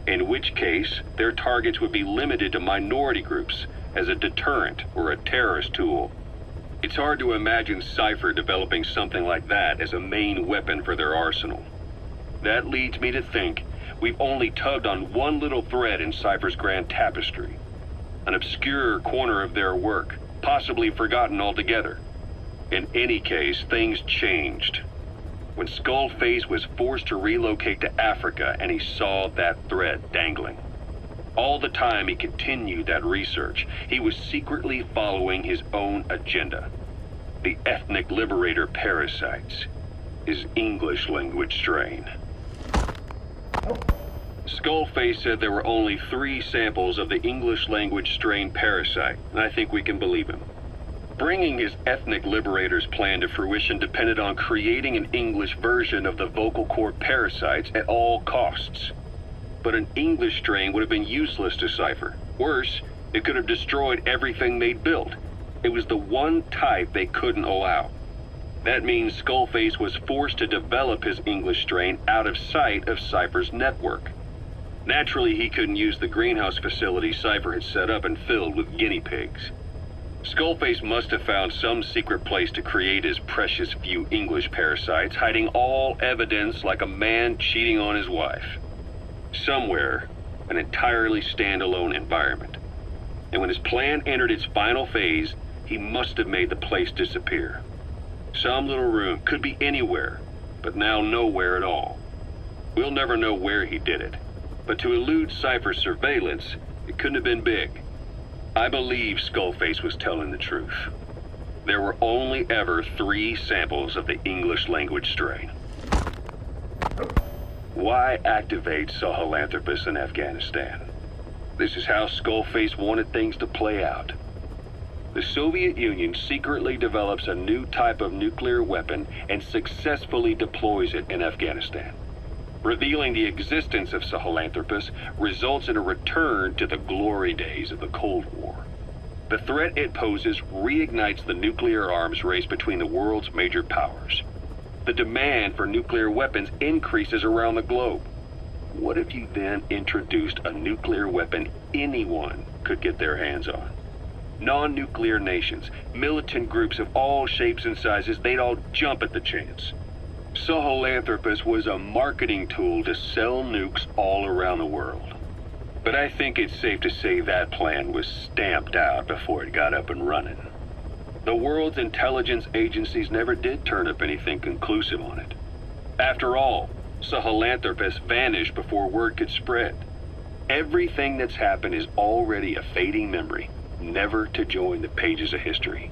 A: In which case, their targets would be limited to minority groups as a deterrent or a terrorist tool. It's hard to imagine Cypher developing something like that as a main weapon for their arsenal. That leads me to think we've only tugged on one little thread in Cypher's grand tapestry. An obscure corner of their work, possibly forgotten altogether. In any case, things changed. When Skullface was forced to relocate to Africa and he saw that thread dangling. All the time he continued that research, he was secretly following his own agenda. The ethnic liberator parasites. His English language strain. Skullface said there were only 3 samples of the English language strain parasite, and I think we can believe him. Bringing his ethnic liberator's plan to fruition depended on creating an English version of the vocal cord parasites at all costs. But an English strain would have been useless to Cypher. Worse, it could have destroyed everything they'd built. It was the one type they couldn't allow. That means Skullface was forced to develop his English strain out of sight of Cypher's network. Naturally, he couldn't use the greenhouse facility Cypher had set up and filled with guinea pigs. Skullface must have found some secret place to create his precious few English parasites, hiding all evidence like a man cheating on his wife. Somewhere, an entirely standalone environment. And when his plan entered its final phase, he must have made the place disappear. Some little room, could be anywhere, but now nowhere at all. We'll never know where he did it, but to elude Cypher's surveillance, it couldn't have been big. I believe Skullface was telling the truth. There were only ever 3 samples of the English language strain. Why activate Sahelanthropus in Afghanistan? This is how Skullface wanted things to play out. The Soviet Union secretly develops a new type of nuclear weapon and successfully deploys it in Afghanistan. Revealing the existence of Sahelanthropus results in a return to the glory days of the Cold War. The threat it poses reignites the nuclear arms race between the world's major powers. The demand for nuclear weapons increases around the globe. What if you then introduced a nuclear weapon anyone could get their hands on? Non-nuclear nations, militant groups of all shapes and sizes, they'd all jump at the chance. Sahelanthropus was a marketing tool to sell nukes all around the world. But I think it's safe to say that plan was stamped out before it got up and running. The world's intelligence agencies never did turn up anything conclusive on it. After all, Sahelanthropus vanished before word could spread. Everything that's happened is already a fading memory, never to join the pages of history.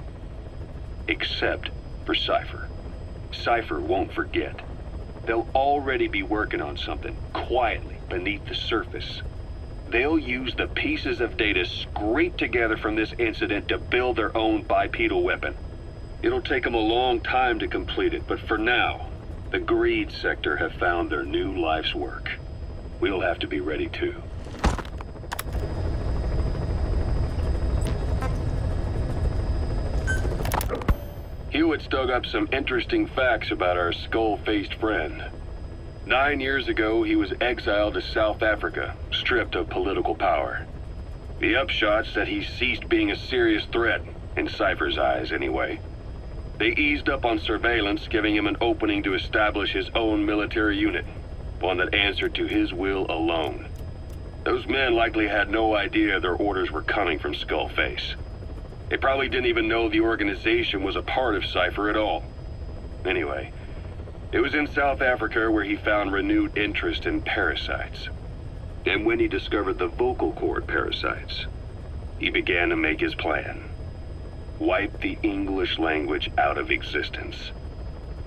A: Except for Cypher. Cypher won't forget. They'll already be working on something, quietly, beneath the surface. They'll use the pieces of data scraped together from this incident to build their own bipedal weapon. It'll take them a long time to complete it, but for now, the greed sector have found their new life's work. We'll have to be ready too. Hewitt's dug up some interesting facts about our skull-faced friend. 9 years ago, he was exiled to South Africa, stripped of political power. The upshot said he ceased being a serious threat, in Cypher's eyes anyway. They eased up on surveillance, giving him an opening to establish his own military unit, one that answered to his will alone. Those men likely had no idea their orders were coming from Skullface. They probably didn't even know the organization was a part of Cypher at all. Anyway, it was in South Africa where he found renewed interest in parasites. And when he discovered the vocal cord parasites, he began to make his plan. Wipe the English language out of existence.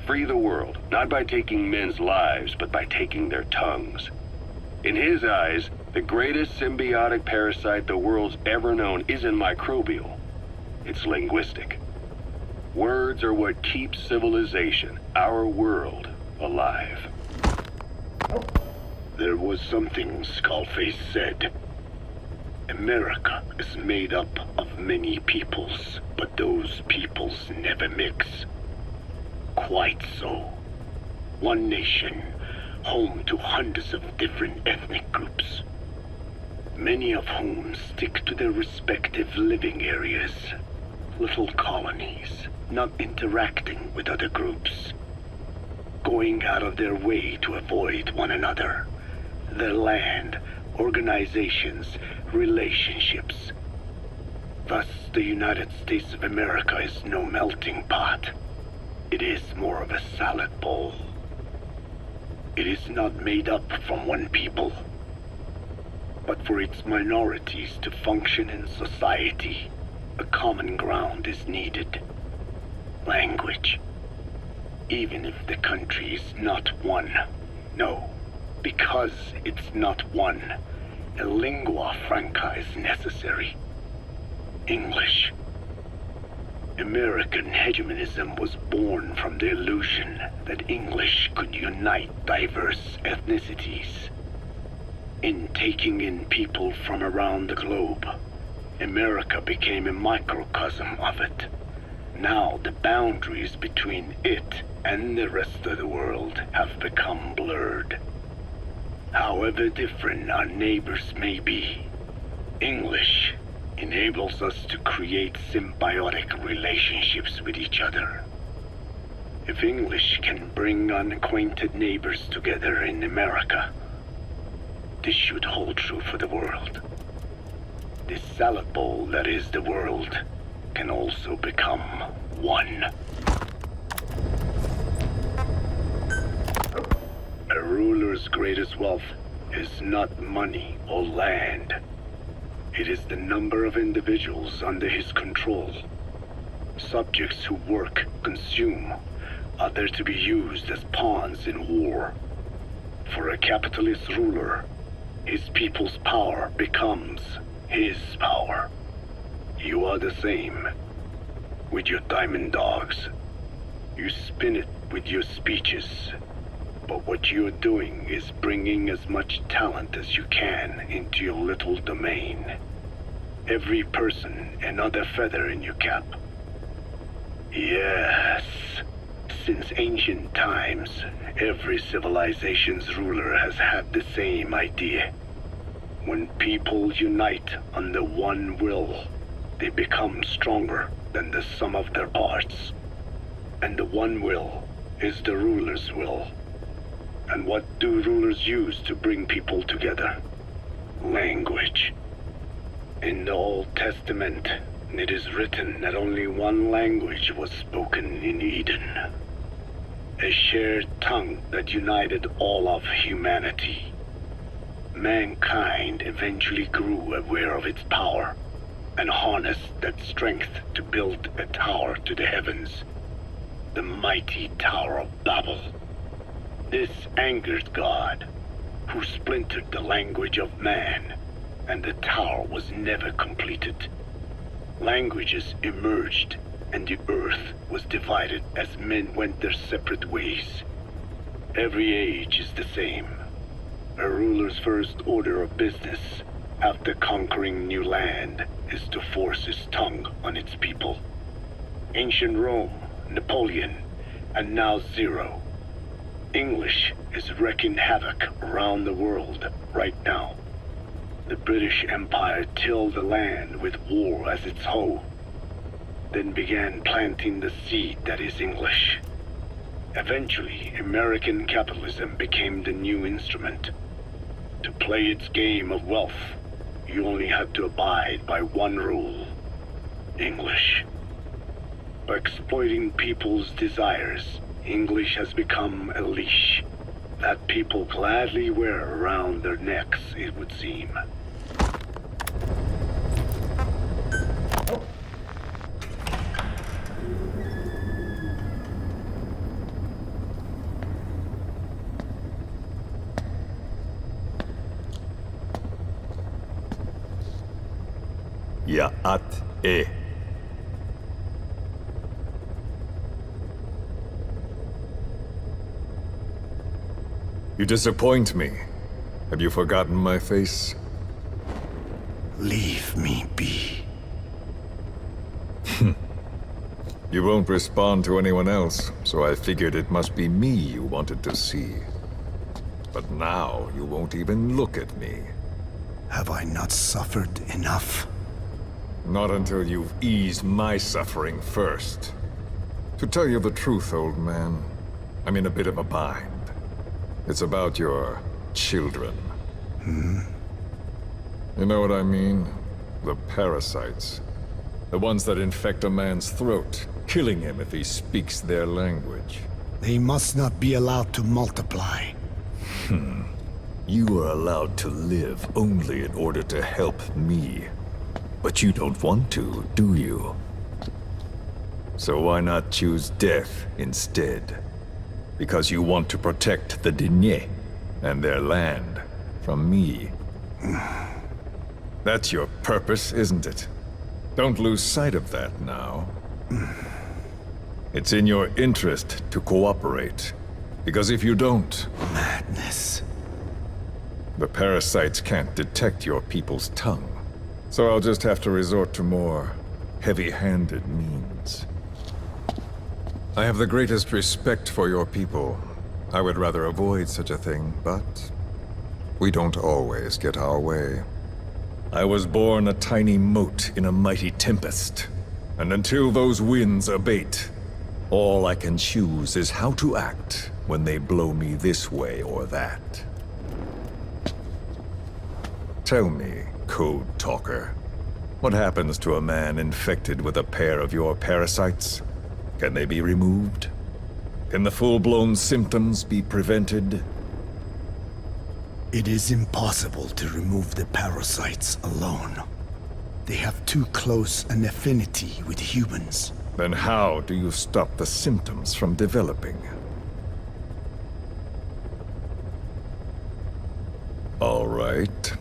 A: Free the world, not by taking men's lives, but by taking their tongues. In his eyes, the greatest symbiotic parasite the world's ever known isn't microbial. It's linguistic. Words are what keeps civilization, our world, alive.
B: There was something Skullface said. America is made up of many peoples, but those peoples never mix. Quite so. One nation, home to hundreds of different ethnic groups, many of whom stick to their respective living areas, little colonies, not interacting with other groups, going out of their way to avoid one another, their land, organizations, relationships. Thus, the United States of America is no melting pot. It is more of a salad bowl. It is not made up from one people, but for its minorities to function in society, a common ground is needed. Language. Even if the country is not one. No, because it's not one, a lingua franca is necessary. English. American hegemonism was born from the illusion that English could unite diverse ethnicities. In taking in people from around the globe, America became a microcosm of it. Now the boundaries between it and the rest of the world have become blurred. However different our neighbors may be, English enables us to create symbiotic relationships with each other. If English can bring unacquainted neighbors together in America, this should hold true for the world. This salad bowl that is the world can also become one. A ruler's greatest wealth is not money or land. It is the number of individuals under his control. Subjects who work, consume, are there to be used as pawns in war. For a capitalist ruler, his people's power becomes his power. You are the same. With your diamond dogs, you spin it with your speeches. But what you're doing is bringing as much talent as you can into your little domain. Every person another feather in your cap. Yes, since ancient times, every civilization's ruler has had the same idea. When people unite under one will, they become stronger than the sum of their parts. And the one will is the ruler's will. And what do rulers use to bring people together? Language. In the Old Testament, it is written that only one language was spoken in Eden. A shared tongue that united all of humanity. Mankind eventually grew aware of its power and harnessed that strength to build a tower to the heavens. The mighty Tower of Babel. This angered God, who splintered the language of man, and the tower was never completed. Languages emerged, and the earth was divided as men went their separate ways. Every age is the same. A ruler's first order of business, after conquering new land, is to force his tongue on its people. Ancient Rome, Napoleon, and now Zero. English is wreaking havoc around the world right now. The British Empire tilled the land with war as its hoe, then began planting the seed that is English. Eventually, American capitalism became the new instrument. To play its game of wealth, you only had to abide by one rule: English. By exploiting people's desires, English has become a leash that people gladly wear around their necks, it would seem.
C: يأت. You disappoint me. Have you forgotten my face?
B: Leave me be.
C: You won't respond to anyone else, so I figured it must be me you wanted to see. But now you won't even look at me.
B: Have I not suffered enough?
C: Not until you've eased my suffering first. To tell you the truth, old man, I'm in a bit of a bind. It's about your children. You know what I mean? The parasites. The ones that infect a man's throat, killing him if he speaks their language.
B: They must not be allowed to multiply.
C: You are allowed to live only in order to help me. But you don't want to, do you? So why not choose death instead? Because you want to protect the Diné and their land from me. That's your purpose, isn't it? Don't lose sight of that now. It's in your interest to cooperate. Because if you don't...
B: Madness.
C: The parasites can't detect your people's tongue. So I'll just have to resort to more heavy-handed means. I have the greatest respect for your people. I would rather avoid such a thing, but we don't always get our way. I was born a tiny mote in a mighty tempest, and until those winds abate, all I can choose is how to act when they blow me this way or that. Tell me, Code Talker, what happens to a man infected with a pair of your parasites? Can they be removed? Can the full-blown symptoms be prevented?
B: It is impossible to remove the parasites alone. They have too close an affinity with humans.
C: Then how do you stop the symptoms from developing? All right.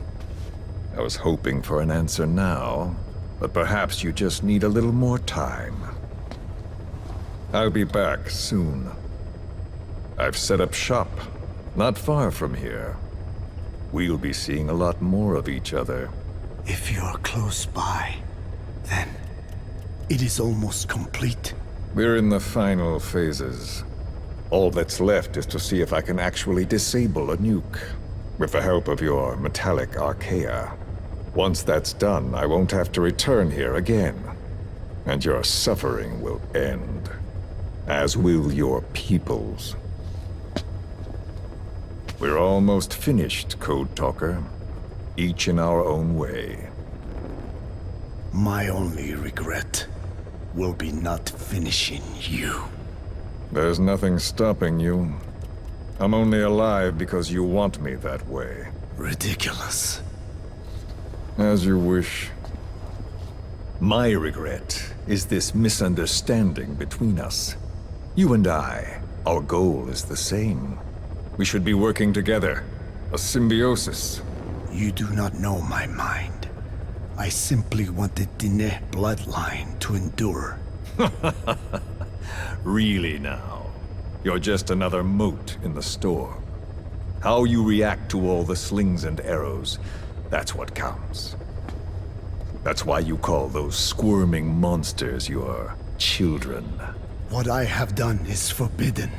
C: I was hoping for an answer now, but perhaps you just need a little more time. I'll be back soon. I've set up shop, not far from here. We'll be seeing a lot more of each other.
B: If you're close by, then it is almost complete.
C: We're in the final phases. All that's left is to see if I can actually disable a nuke, with the help of your metallic archaea. Once that's done, I won't have to return here again, and your suffering will end. As will your people's. We're almost finished, Code Talker. Each in our own way.
B: My only regret will be not finishing you.
C: There's nothing stopping you. I'm only alive because you want me that way.
B: Ridiculous.
C: As you wish. My regret is this misunderstanding between us. You and I, our goal is the same. We should be working together. A symbiosis.
B: You do not know my mind. I simply want the Diné bloodline to endure.
C: Really now? You're just another mote in the storm. How you react to all the slings and arrows, that's what counts. That's why you call those squirming monsters your children.
B: What I have done is forbidden.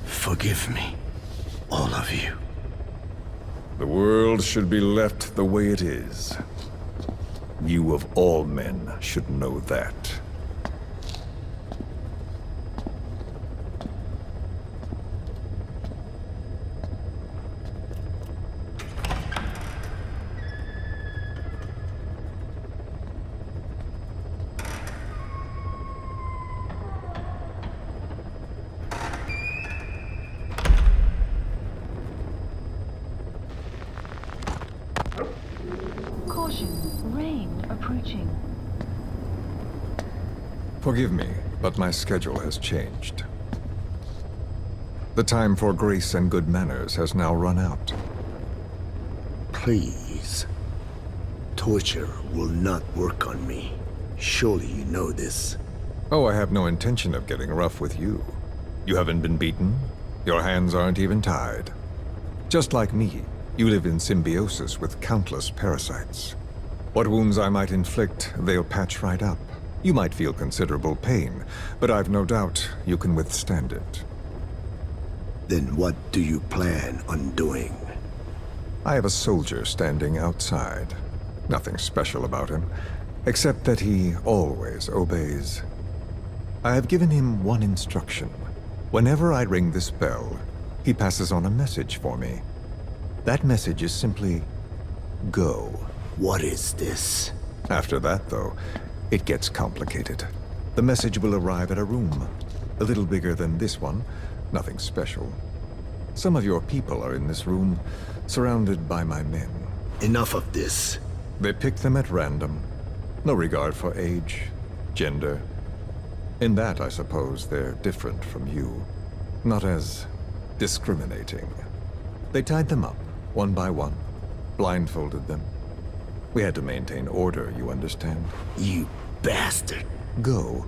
B: Forgive me, all of you.
C: The world should be left the way it is. You of all men should know that. Forgive me, but my schedule has changed. The time for grace and good manners has now run out.
B: Please. Torture will not work on me. Surely you know this.
C: Oh, I have no intention of getting rough with you. You haven't been beaten. Your hands aren't even tied. Just like me, you live in symbiosis with countless parasites. What wounds I might inflict, they'll patch right up. You might feel considerable pain, but I've no doubt you can withstand it.
B: Then what do you plan on doing?
C: I have a soldier standing outside. Nothing special about him, except that he always obeys. I have given him one instruction. Whenever I ring this bell, he passes on a message for me. That message is simply, go.
B: What is this?
C: After that, though, it gets complicated. The message will arrive at a room, a little bigger than this one, nothing special. Some of your people are in this room, surrounded by my men.
B: Enough of this.
C: They pick them at random. No regard for age, gender. In that, I suppose, they're different from you. Not as discriminating. They tied them up, one by one, blindfolded them. We had to maintain order, you understand?
B: You bastard.
C: Go.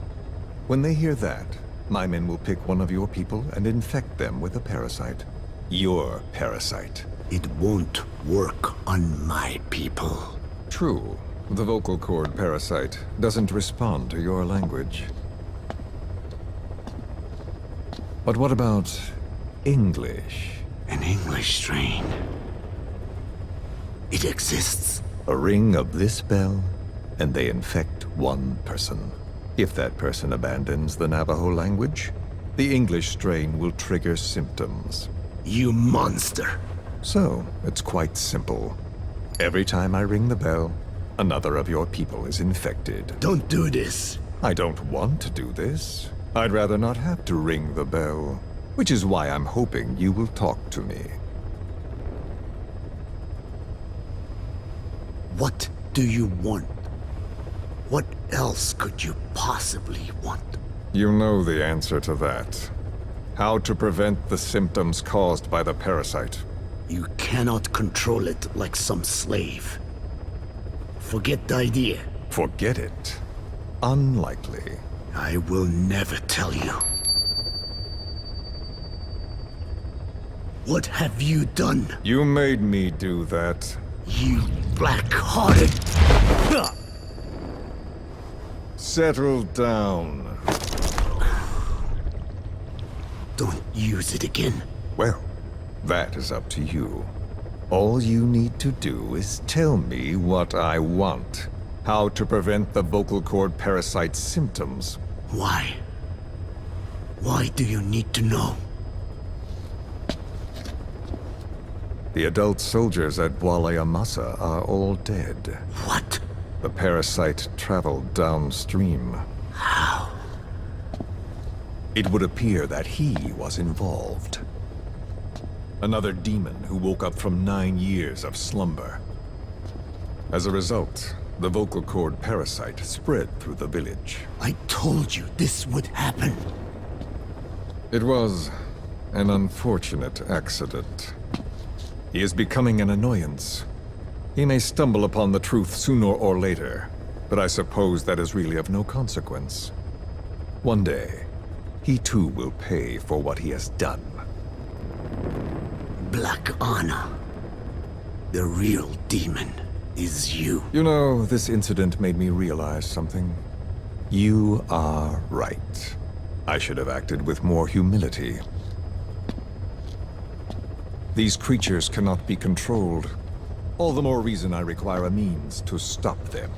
C: When they hear that, my men will pick one of your people and infect them with a parasite. Your parasite.
B: It won't work on my people.
C: True. The vocal cord parasite doesn't respond to your language. But what about English?
B: An English strain. It exists.
C: A ring of this bell, and they infect one person. If that person abandons the Navajo language, the English strain will trigger symptoms.
B: You monster!
C: So, it's quite simple. Every time I ring the bell, another of your people is infected.
B: Don't do this!
C: I don't want to do this. I'd rather not have to ring the bell, which is why I'm hoping you will talk to me.
B: What do you want? What else could you possibly want?
C: You know the answer to that. How to prevent the symptoms caused by the parasite.
B: You cannot control it like some slave. Forget the idea.
C: Forget it? Unlikely.
B: I will never tell you. What have you done?
C: You made me do that.
B: You black-hearted...
C: Settle down.
B: Don't use it again.
C: Well, that is up to you. All you need to do is tell me what I want. How to prevent the vocal cord parasite symptoms.
B: Why? Why do you need to know?
C: The adult soldiers at Amasa are all dead.
B: What?
C: The parasite traveled downstream.
B: How?
C: It would appear that he was involved. Another demon who woke up from 9 years of slumber. As a result, the vocal cord parasite spread through the village.
B: I told you this would happen.
C: It was an unfortunate accident. He is becoming an annoyance. He may stumble upon the truth sooner or later, but I suppose that is really of no consequence. One day, he too will pay for what he has done.
B: Black Anna. The real demon is you.
C: You know, this incident made me realize something. You are right. I should have acted with more humility. These creatures cannot be controlled. All the more reason I require a means to stop them.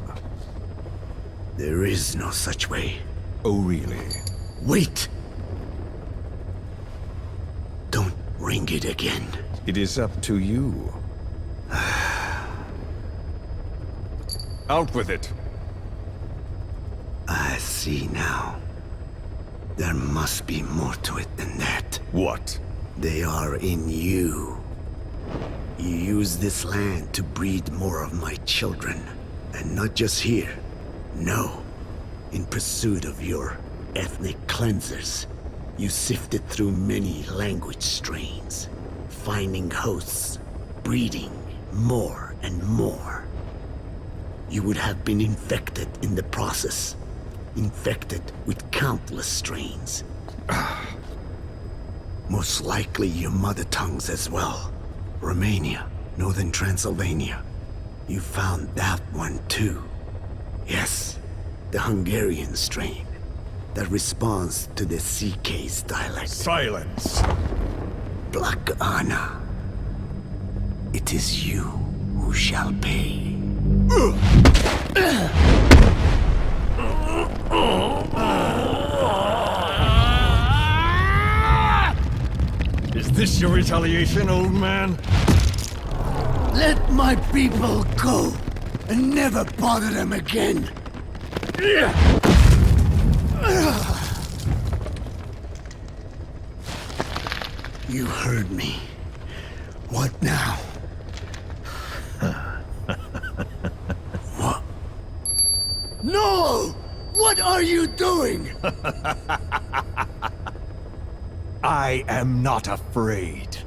B: There is no such way.
C: Oh, really?
B: Wait! Don't ring it again.
C: It is up to you. Out with it!
B: I see now. There must be more to it than that.
C: What?
B: They are in you. You use this land to breed more of my children. And not just here. No. In pursuit of your ethnic cleansers, you sifted through many language strains, finding hosts, breeding more and more. You would have been infected in the process. Infected with countless strains. Most likely your mother tongues as well. Romania, Northern Transylvania. You found that one too. Yes, the Hungarian strain that responds to the CK's dialect.
C: Silence!
B: Black Anna. It is you who shall pay.
C: Is this your retaliation, old man?
B: Let my people go and never bother them again. You heard me. What now? What? No! What are you doing?
C: I am not afraid.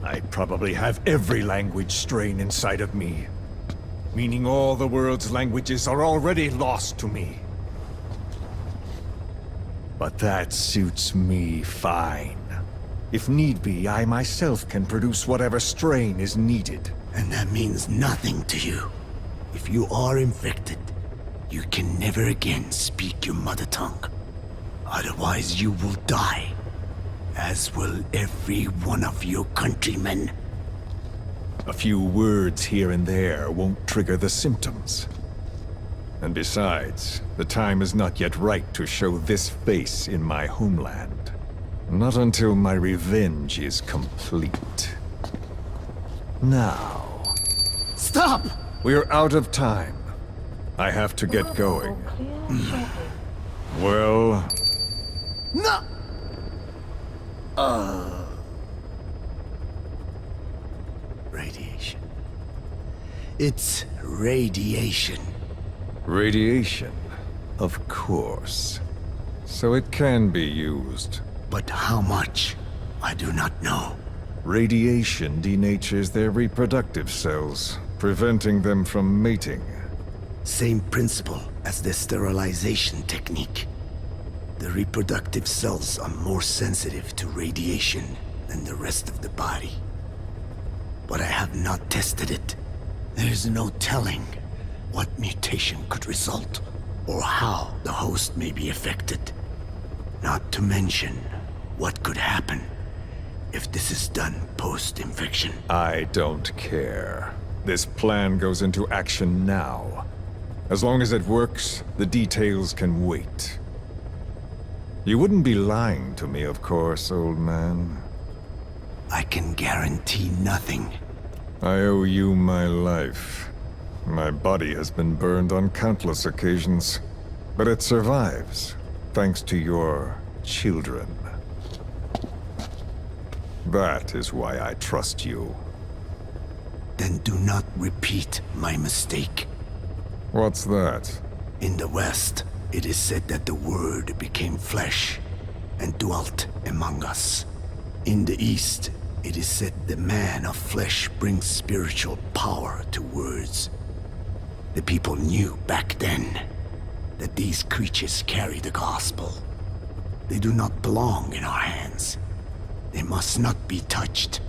C: I probably have every language strain inside of me. Meaning all the world's languages are already lost to me. But that suits me fine. If need be, I myself can produce whatever strain is needed.
B: And that means nothing to you. If you are infected, you can never again speak your mother tongue. Otherwise you will die. As will every one of your countrymen.
C: A few words here and there won't trigger the symptoms. And besides, the time is not yet right to show this face in my homeland. Not until my revenge is complete. Now...
B: Stop!
C: We're out of time. I have to get going. Well...
B: No! Radiation. It's radiation.
C: Radiation, of course. So it can be used.
B: But how much? I do not know.
C: Radiation denatures their reproductive cells, preventing them from mating.
B: Same principle as the sterilization technique. The reproductive cells are more sensitive to radiation than the rest of the body. But I have not tested it. There is no telling what mutation could result, or how the host may be affected. Not to mention what could happen if this is done post-infection.
C: I don't care. This plan goes into action now. As long as it works, the details can wait. You wouldn't be lying to me, of course, old man.
B: I can guarantee nothing.
C: I owe you my life. My body has been burned on countless occasions, but it survives, thanks to your children. That is why I trust you.
B: Then do not repeat my mistake.
C: What's that?
B: In the West, it is said that the Word became flesh.
D: and dwelt among us. In the East, it is said the man of flesh brings spiritual power to words. The people knew back then that these creatures carry the gospel. They do not belong in our hands. They must not be touched.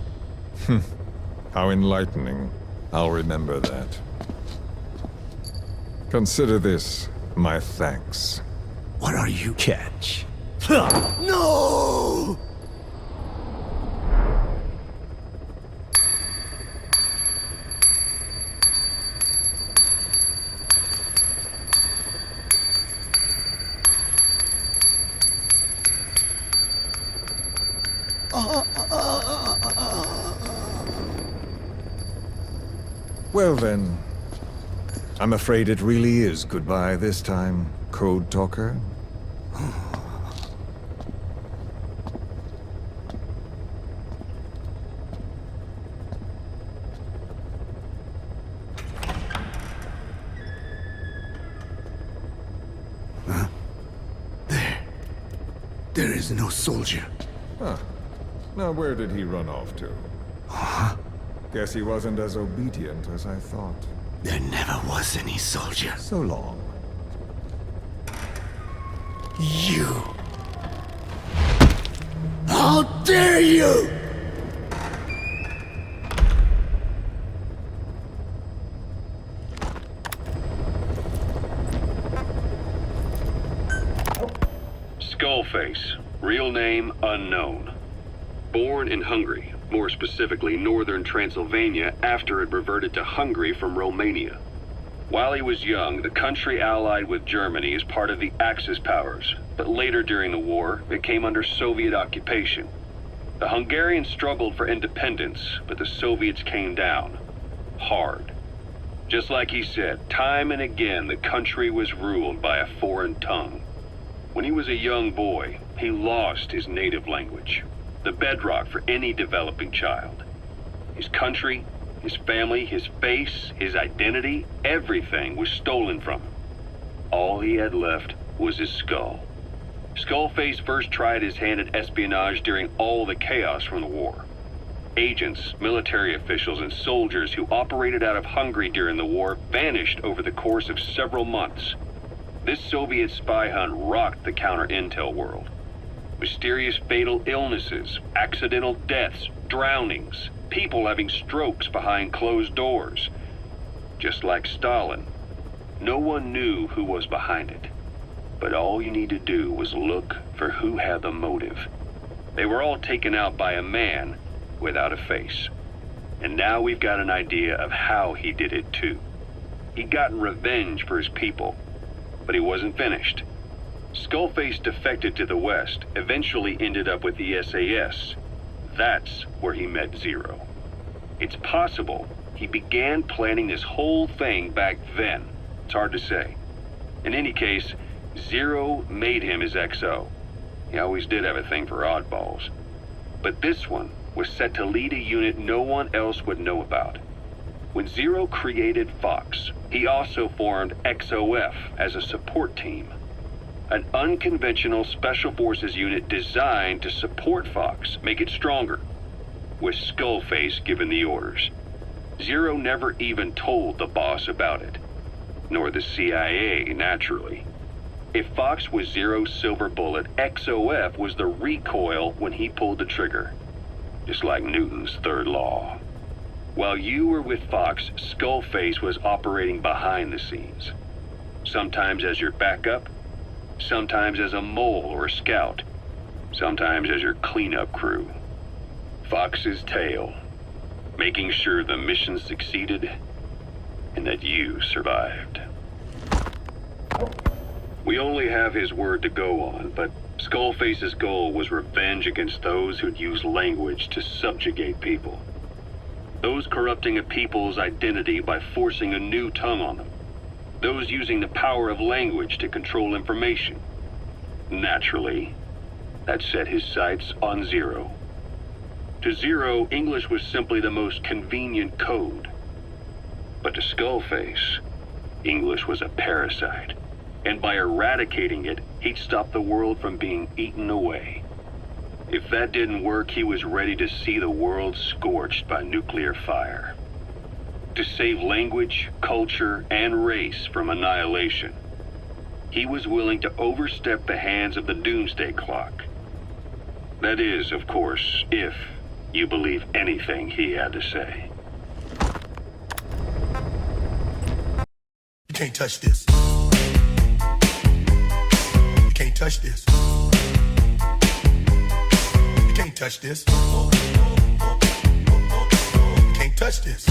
C: How enlightening. I'll remember that. Consider this my thanks.
D: What are you?
E: Catch.
D: No!
C: Well then, I'm afraid it really is goodbye this time, Code Talker.
D: There is no soldier.
C: Huh. Now where did he run off to? Guess he wasn't as obedient as I thought.
D: There never was any soldier.
C: So long.
D: You! How dare you!
A: Skullface, real name unknown. Born in Hungary, more specifically northern Transylvania, after it reverted to Hungary from Romania. While he was young, the country allied with Germany as part of the Axis powers, but later during the war, it came under Soviet occupation. The Hungarians struggled for independence, but the Soviets came down. Hard. Just like he said, time and again the country was ruled by a foreign tongue. When he was a young boy, he lost his native language, the bedrock for any developing child. His country, his family, his face, his identity, everything was stolen from him. All he had left was his skull. Skullface first tried his hand at espionage during all the chaos from the war. Agents, military officials, and soldiers who operated out of Hungary during the war vanished over the course of several months. This Soviet spy hunt rocked the counter-intel world. Mysterious fatal illnesses, accidental deaths, drownings, people having strokes behind closed doors. Just like Stalin, no one knew who was behind it. But all you need to do was look for who had the motive. They were all taken out by a man without a face. And now we've got an idea of how he did it too. He'd gotten revenge for his people, but he wasn't finished. Skullface defected to the West, eventually ended up with the SAS. That's where he met Zero. It's possible he began planning this whole thing back then. It's hard to say. In any case, Zero made him his XO. He always did have a thing for oddballs. But this one was set to lead a unit no one else would know about. When Zero created Fox, he also formed XOF as a support team. An unconventional special forces unit designed to support Fox, make it stronger, with Skullface giving the orders. Zero never even told the boss about it, nor the CIA, naturally. If Fox was Zero's silver bullet, XOF was the recoil when he pulled the trigger, just like Newton's third law. While you were with Fox, Skullface was operating behind the scenes, sometimes as your backup, sometimes as a mole or a scout, sometimes as your cleanup crew. Fox's tail, making sure the mission succeeded and that you survived. We only have his word to go on, but Skullface's goal was revenge against those who'd use language to subjugate people. Those corrupting a people's identity by forcing a new tongue on them. Those using the power of language to control information. Naturally, that set his sights on Zero. To Zero, English was simply the most convenient code. But to Skullface, English was a parasite, And by eradicating it, he'd stop the world from being eaten away. If that didn't work, he was ready to see the world scorched by nuclear fire. To save language, culture, and race from annihilation, he was willing to overstep the hands of the doomsday clock. That is, of course, if you believe anything he had to say.
E: You can't touch this. You can't touch this. You can't touch this. You can't touch this.